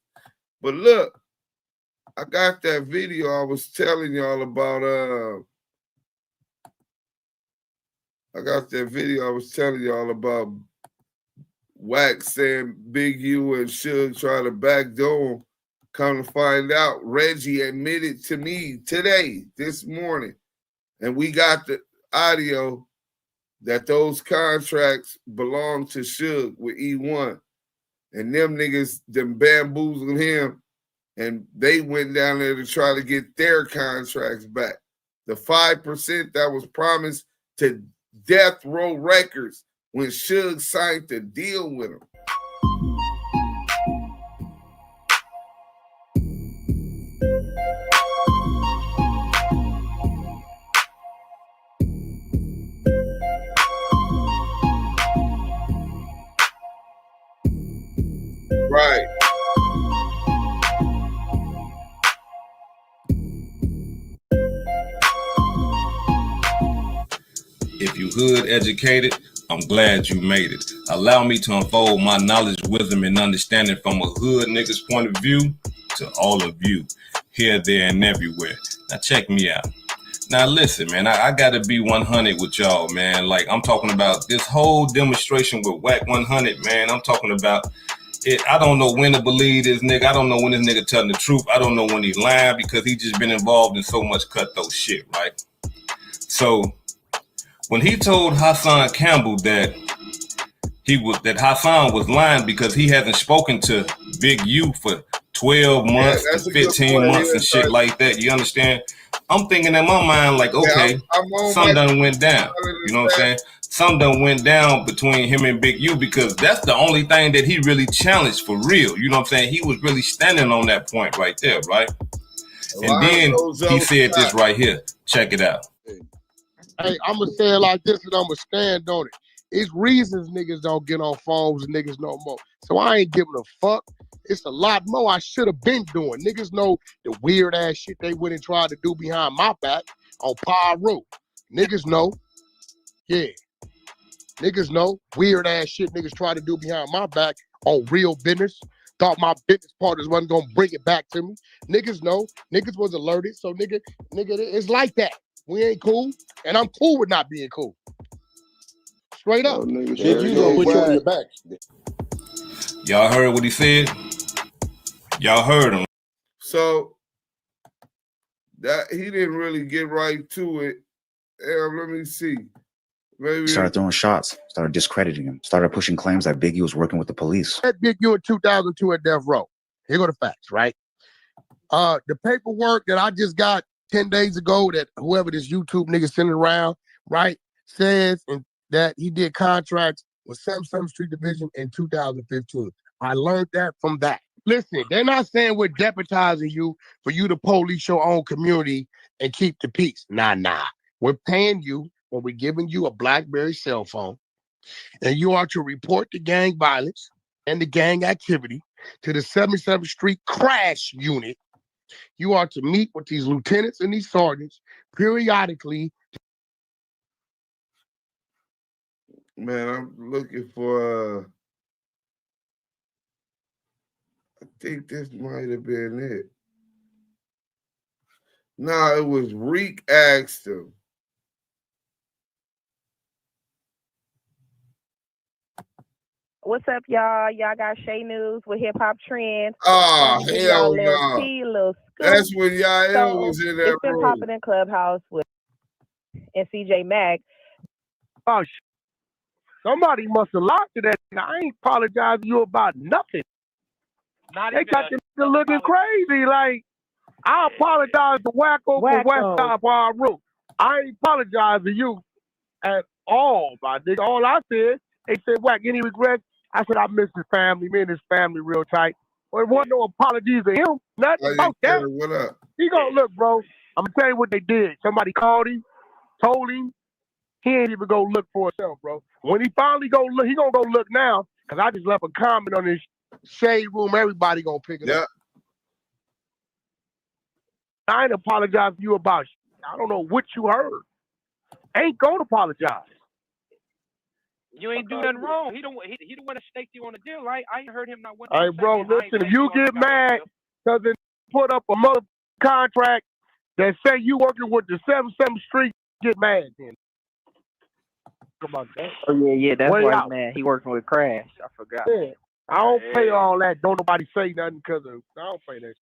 But look, I got that video I was telling y'all about. I got that video I was telling y'all about. Wack saying Big U and Suge try to backdoor him. Come to find out, Reggie admitted to me today, this morning, and we got the audio that those contracts belong to Suge with E1. And them niggas, them bamboozled him, and they went down there to try to get their contracts back. The 5% that was promised to Death Row Records when Suge signed the deal with him. Right. If you hood educated, I'm glad you made it. Allow me to unfold my knowledge, wisdom, and understanding from a hood nigga's point of view to all of you, here, there, and everywhere. Now check me out. Now listen, man, I gotta be 100 with y'all, man. Like, I'm talking about this whole demonstration with Wack100, man. I'm talking about it. I don't know when to believe this nigga. I don't know when this nigga telling the truth. I don't know when he's lying because he just been involved in so much cutthroat shit, right? So when he told Hassan Campbell that Hassan was lying because he hasn't spoken to Big U for 12 months to 15 months and shit like that, you understand? I'm thinking in my mind like, okay, something done went down. You know what I'm saying? Something done went down between him and Big U because that's the only thing that he really challenged for real. You know what I'm saying? He was really standing on that point right there, right? And then he said this right here. Check it out. Hey, I'm going to say it like this and I'm going to stand on it. It's reasons niggas don't get on phones and niggas no more. So I ain't giving a fuck. It's a lot more I should have been doing. Niggas know the weird ass shit they went and tried to do behind my back on Pyro. Niggas know. Yeah. Niggas know weird ass shit niggas try to do behind my back on real business. Thought my business partners wasn't gonna bring it back to me. Niggas know. Niggas was alerted. So nigga, it's like that. We ain't cool. And I'm cool with not being cool. Straight up. Big U gonna put you on your back. Y'all heard what he said? Y'all heard him. So that he didn't really get right to it. Let me see. Maybe started throwing shots, started discrediting him, started pushing claims that Big U was working with the police. That Big U in 2002 at Death Row. Here go the facts, right? The paperwork that I just got 10 days ago that whoever this YouTube nigga sending around, right, says that he did contracts with 77th Street Division in 2015. I learned that from that. Listen, they're not saying we're deputizing you for you to police your own community and keep the peace. Nah. We're paying you when we're giving you a BlackBerry cell phone, and you are to report the gang violence and the gang activity to the 77th Street Crash Unit. You are to meet with these lieutenants and these sergeants periodically. Man, I'm looking for I think this might have been it. No, it was Reek asked him. What's up, y'all? Y'all got Shay News with Hip Hop Trends. Oh, hell no. Little That's when Yael was in that It's been room. popping in Clubhouse with and CJ Mack. Oh, somebody must have lied to that. I ain't apologizing to you about nothing. They got them looking crazy. Like, I apologize to Wacko for West Side Pyro. I ain't apologize to you at all, my nigga. All I said, they said, Wack, any regrets? I said, I miss his family. Me and his family real tight. Well, it wasn't no apologies to him. Nothing about that. What up? He gonna look, bro. I'm gonna tell you what they did. Somebody called him, told him, he ain't even go look for himself, bro. When he finally go look, he gonna go look now, because I just left a comment on this shade room. Everybody gonna pick it up. I ain't apologize to you about shit. I don't know what you heard. Ain't gonna apologize. You ain't do nothing wrong. He don't want to stake you on a deal, right? I ain't heard him not one. Hey, bro, listen, if you get mad because they put up a mother contract that say you working with the 77th Street, get mad then. About that. Oh yeah, that's Way why out. he's mad. He working with Crash. I forgot. Yeah. I don't pay all that. Don't nobody say nothing because of. I don't pay that.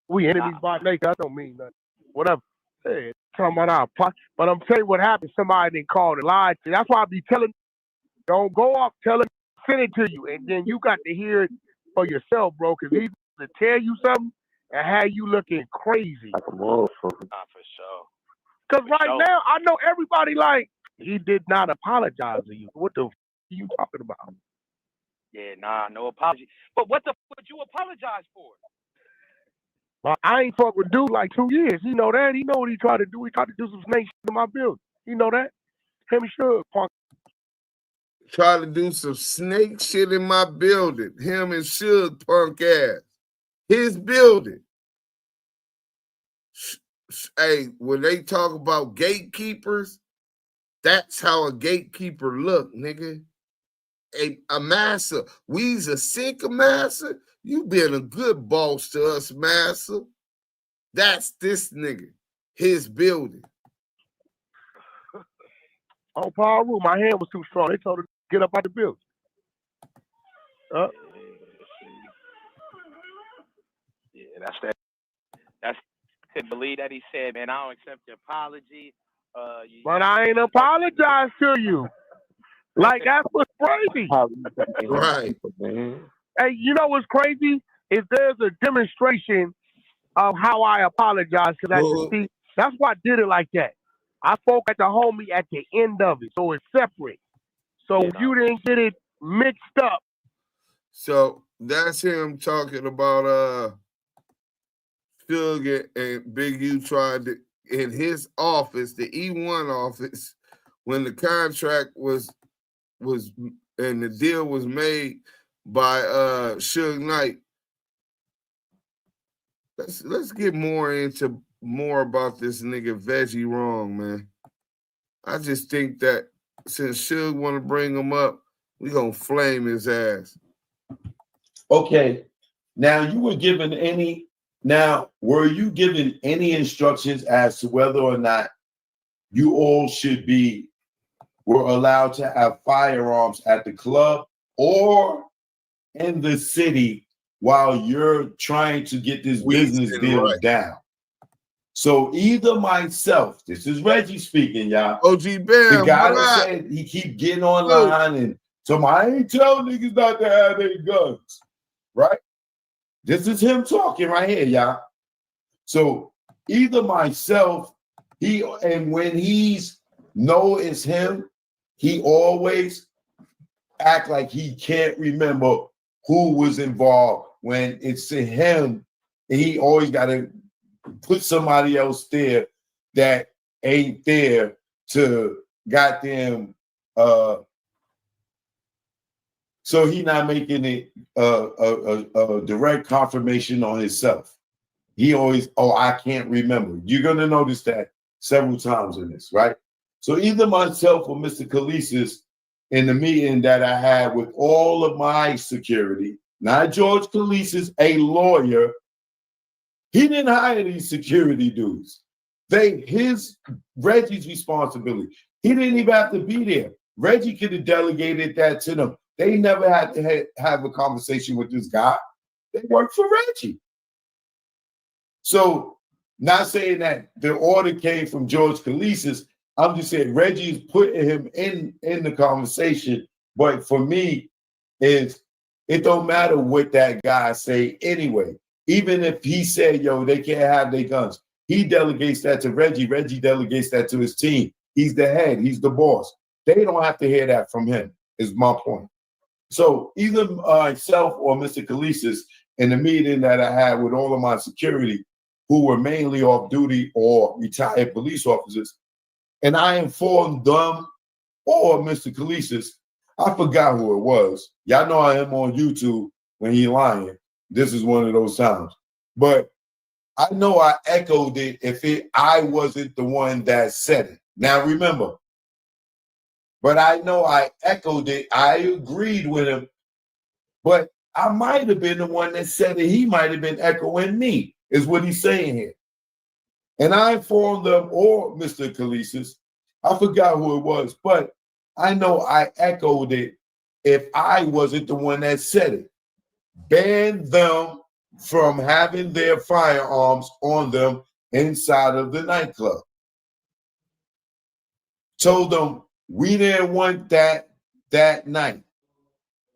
We enemies by nature. That don't mean nothing. Whatever. Hey, talking about our pot. But I'm telling you what happened. Somebody didn't call and lied to you. That's why I be telling. Don't go off telling. Send it to you, and then you got to hear it for yourself, bro. Because he's to tell you something and have you looking crazy. Like a motherfucker. For sure. Because now I know everybody like he did not apologize to you. What the f are you talking about? Yeah, nah, no apology. But what the f would you apologize for? Well, I ain't fuck with dude like 2 years. He know that. He know what he tried to do. He tried to do some snake shit in my building. He know that. Him and Suge punk. Try to do some snake shit in my building. Him and Suge punk ass. His building. Hey, when they talk about gatekeepers, that's how a gatekeeper look, nigga. A massa. We's a sinker massa. You been a good boss to us, massa. That's this nigga. His building. Oh, Paul Rue, my hand was too strong. They told her to get up out the building. Yeah, that's that. That's to believe that he said, man, I don't accept your apology. But I ain't apologize to you. Like, that's what's crazy. Right. Hey, you know what's crazy? Is there's a demonstration of how I apologize. Because that's why I did it like that. I spoke at the homie at the end of it. So it's separate. So you didn't get it mixed up. So that's him talking about Suge and Big U tried to, in his office, the E1 office, when the contract was and the deal was made by Suge Knight. Let's get more about this nigga Reggie wrong, man. I just think that since Suge want to bring him up, we gonna flame his ass. Okay. Now were you given any instructions as to whether or not you all were allowed to have firearms at the club or in the city while you're trying to get this business deal down? So either myself, this is Reggie speaking, y'all. OG Bam, the guy that said he keep getting online and so I ain't tell niggas not to have their guns, right? This is him talking right here, y'all. So either myself, when he's know it's him, he always act like he can't remember who was involved when it's to him. And he always got to put somebody else there that ain't there to goddamn. So he not making it a direct confirmation on himself. He always, I can't remember. You're gonna notice that several times in this, right? So either myself or Mr. Khaleesi's in the meeting that I had with all of my security, not George Khaleesi's, a lawyer. He didn't hire these security dudes. Reggie's responsibility. He didn't even have to be there. Reggie could have delegated that to them. They never had to have a conversation with this guy. They worked for Reggie. So, not saying that the order came from George Khaleesi's, I'm just saying Reggie's putting him in the conversation. But for me, it don't matter what that guy say anyway. Even if he said, yo, they can't have their guns, he delegates that to Reggie. Reggie delegates that to his team. He's the head. He's the boss. They don't have to hear that from him, is my point. So either myself or Mr. Khaleesi's in the meeting that I had with all of my security, who were mainly off duty or retired police officers, and I informed them or Mr. Khaleesi's, I forgot who it was. Y'all know I am on YouTube when he lying. This is one of those times. But I know I echoed it if I wasn't the one that said it. Now remember, but I know I echoed it. I agreed with him, but I might have been the one that said it. He might have been echoing me, is what he's saying here. And I informed them or Mr. Khaleesi's, I forgot who it was, but I know I echoed it if I wasn't the one that said it. Ban them from having their firearms on them inside of the nightclub. Told them we didn't want that night.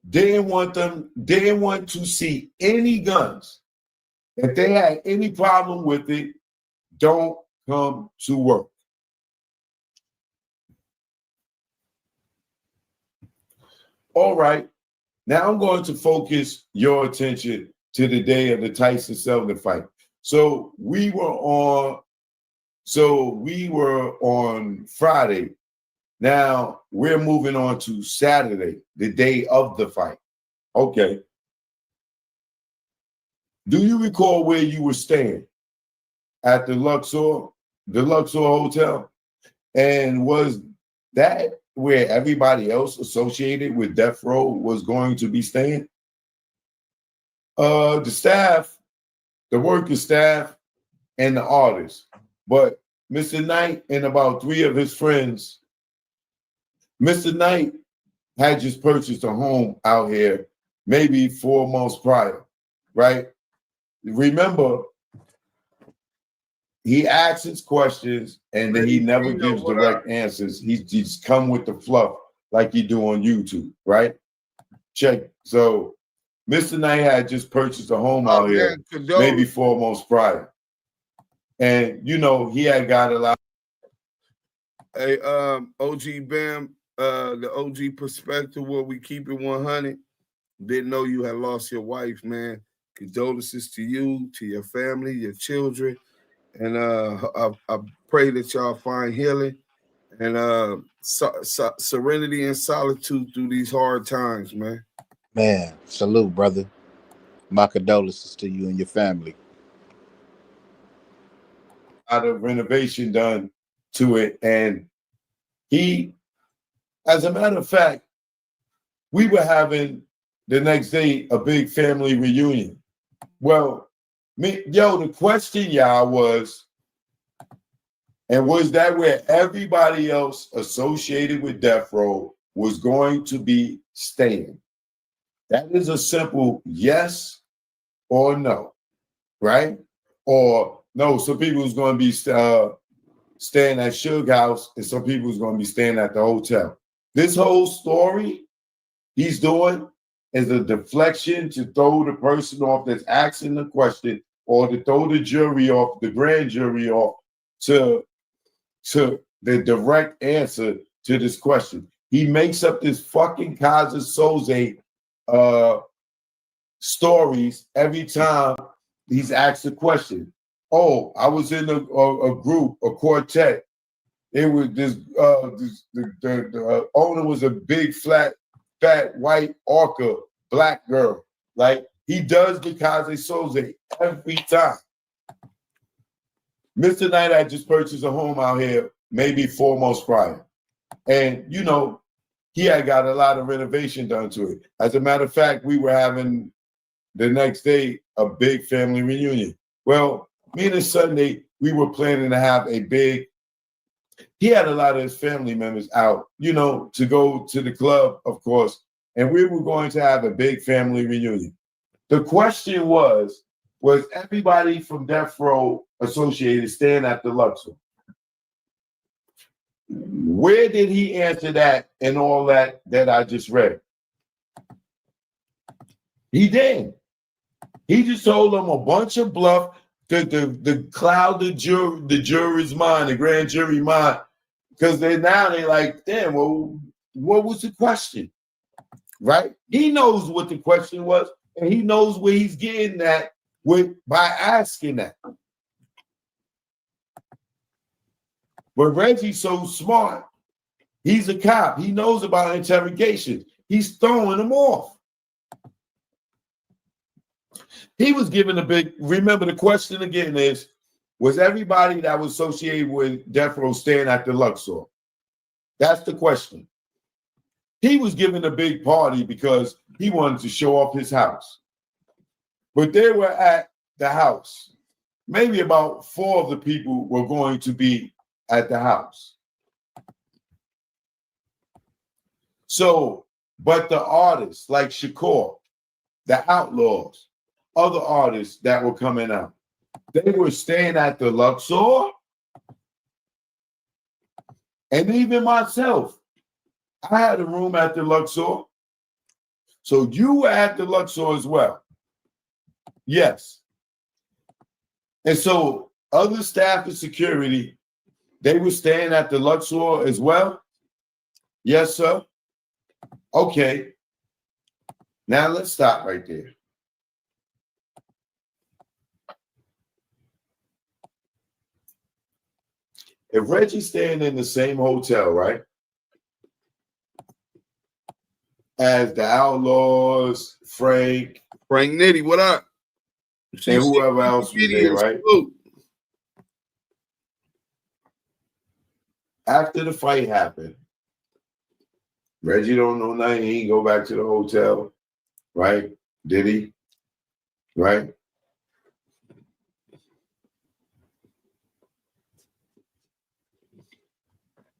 Didn't want to see any guns. If they had any problem with it, don't come to work. All right. Now I'm going to focus your attention to the day of the Tyson Sullivan fight. So we were on Friday. Now we're moving on to Saturday, the day of the fight. Okay. Do you recall where you were staying? At the Luxor Hotel? And was that where everybody else associated with Death Row was going to be staying? The staff, the worker staff, and the artists. But Mr. Knight and about 3 of his friends, Mr. Knight had just purchased a home out here maybe 4 months prior, right? Remember, he asks his questions and then he never gives direct answers. He just come with the fluff like you do on YouTube, right? Check. So Mr. Knight had just purchased a home out here maybe 4 months prior. And, you know, he had got a lot. Hey, OG Bam, the OG perspective where we keep it 100. Didn't know you had lost your wife, man. Condolences to you, to your family, your children. And I pray that y'all find healing and serenity and solitude through these hard times, man. Man, salute, brother. My condolences to you and your family. A lot of renovation done to it. And he, as a matter of fact, we were having the next day a big family reunion. Well, the question, y'all, was, and was that where everybody else associated with Death Row was going to be staying? That is a simple yes or no, right? Or no, some people was going to be staying at Suge House and some people was going to be staying at the hotel. This whole story he's doing is a deflection to throw the person off that's asking the question, or to throw the jury off, the grand jury off, to the direct answer to this question. He makes up this fucking Kaza Soze stories every time he's asked a question. Oh, I was in a group, a quartet. It was the owner was a big, fat, white orca, black girl. Like, he does the Kaze Soze every time. Mr. Knight had just purchased a home out here maybe 4 months prior. And, you know, he had got a lot of renovation done to it. As a matter of fact, we were having the next day a big family reunion. Well, me and his Sunday, we were planning to have a big, he had a lot of his family members out, you know, to go to the club, of course, and we were going to have a big family reunion. The question was everybody from Death Row associated staying at the Luxor? Where did he answer that and all that I just read? He did. He just told them a bunch of bluff to cloud the jury's mind, the grand jury mind, because they're like, damn, well, what was the question? Right? He knows what the question was, and he knows where he's getting at by asking that. But Reggie's so smart. He's a cop. He knows about interrogation. He's throwing them off. He was given a big, remember the question again is, was everybody that was associated with Death Row staying at the Luxor? That's the question. He was given a big party because he wanted to show off his house. But they were at the house. Maybe about 4 of the people were going to be at the house. So, but the artists like Shakur, the Outlaws, other artists that were coming out, they were staying at the Luxor. And even myself, I had a room at the Luxor. So you were at the Luxor as well. Yes. And so other staff and security, they were staying at the Luxor as well? Yes, sir. Okay. Now let's stop right there. If Reggie's staying in the same hotel, right, as the Outlaws, Frank Nitty, what up? And whoever else was there, right? After the fight happened, Reggie don't know nothing. He didn't go back to the hotel, right? Did he? Right?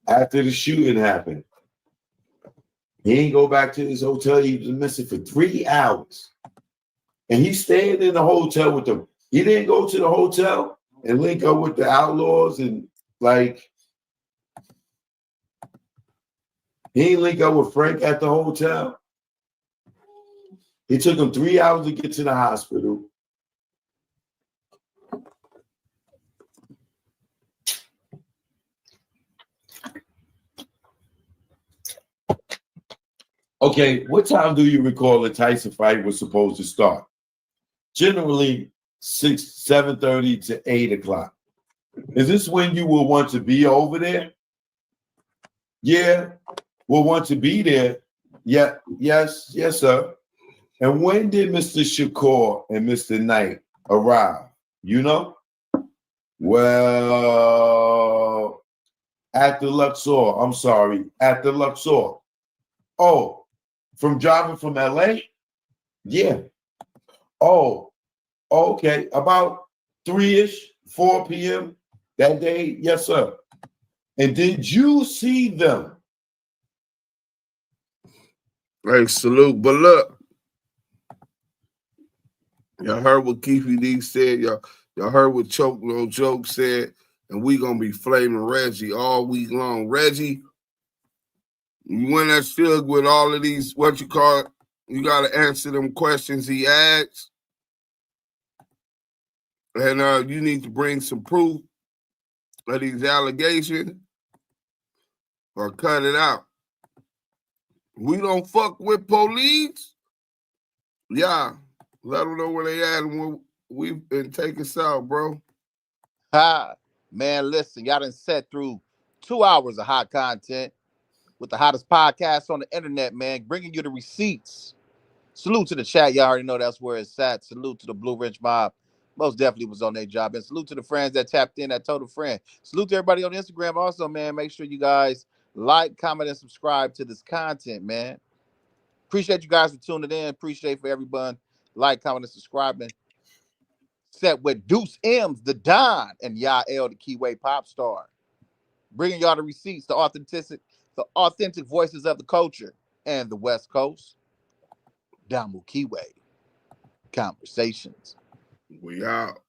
After the shooting happened, he didn't go back to his hotel. He was missing for 3 hours. And he stayed in the hotel with them. He didn't go to the hotel and link up with the Outlaws and like, he didn't link up with Frank at the hotel. It took him 3 hours to get to the hospital. Okay, what time do you recall the Tyson fight was supposed to start? Generally 7:30 to 8 o'clock. Is this when you will want to be over there? Yeah, will want to be there. Yeah, yes, sir. And when did Mr. Shakur and Mr. Knight arrive? You know? Well, at the Luxor. I'm sorry, at the Luxor. Oh, from driving from LA? Yeah. Oh, okay. About 3-ish, 4 p.m. that day? Yes, sir. And did you see them? Hey, salute. But look, y'all heard what Keefe D said. Y'all heard what Choke No Joke said. And we gonna be flaming Reggie all week long. Reggie, when that Suge with all of these, what you call it, you got to answer them questions he asks. And you need to bring some proof of these allegations or cut it out. We don't fuck with police. Yeah, let them know where they at and we've been taking south, bro. Ha, man, listen, y'all done sat through 2 hours of hot content with the hottest podcast on the internet, man, bringing you the receipts. Salute to the chat. Y'all already know that's where it's at. Salute to the Blue Ridge Mob. Most definitely was on their job. And salute to the friends that tapped in, that total friend. Salute to everybody on Instagram also, man. Make sure you guys like, comment, and subscribe to this content, man. Appreciate you guys for tuning in. Appreciate for everyone like, comment, and subscribing. Set with Deuce M's, the Don, and Yael, the Kiwe pop star. Bringing y'all the receipts, the authentic voices of the culture and the West Coast. Damu Kiwe Conversations. We out.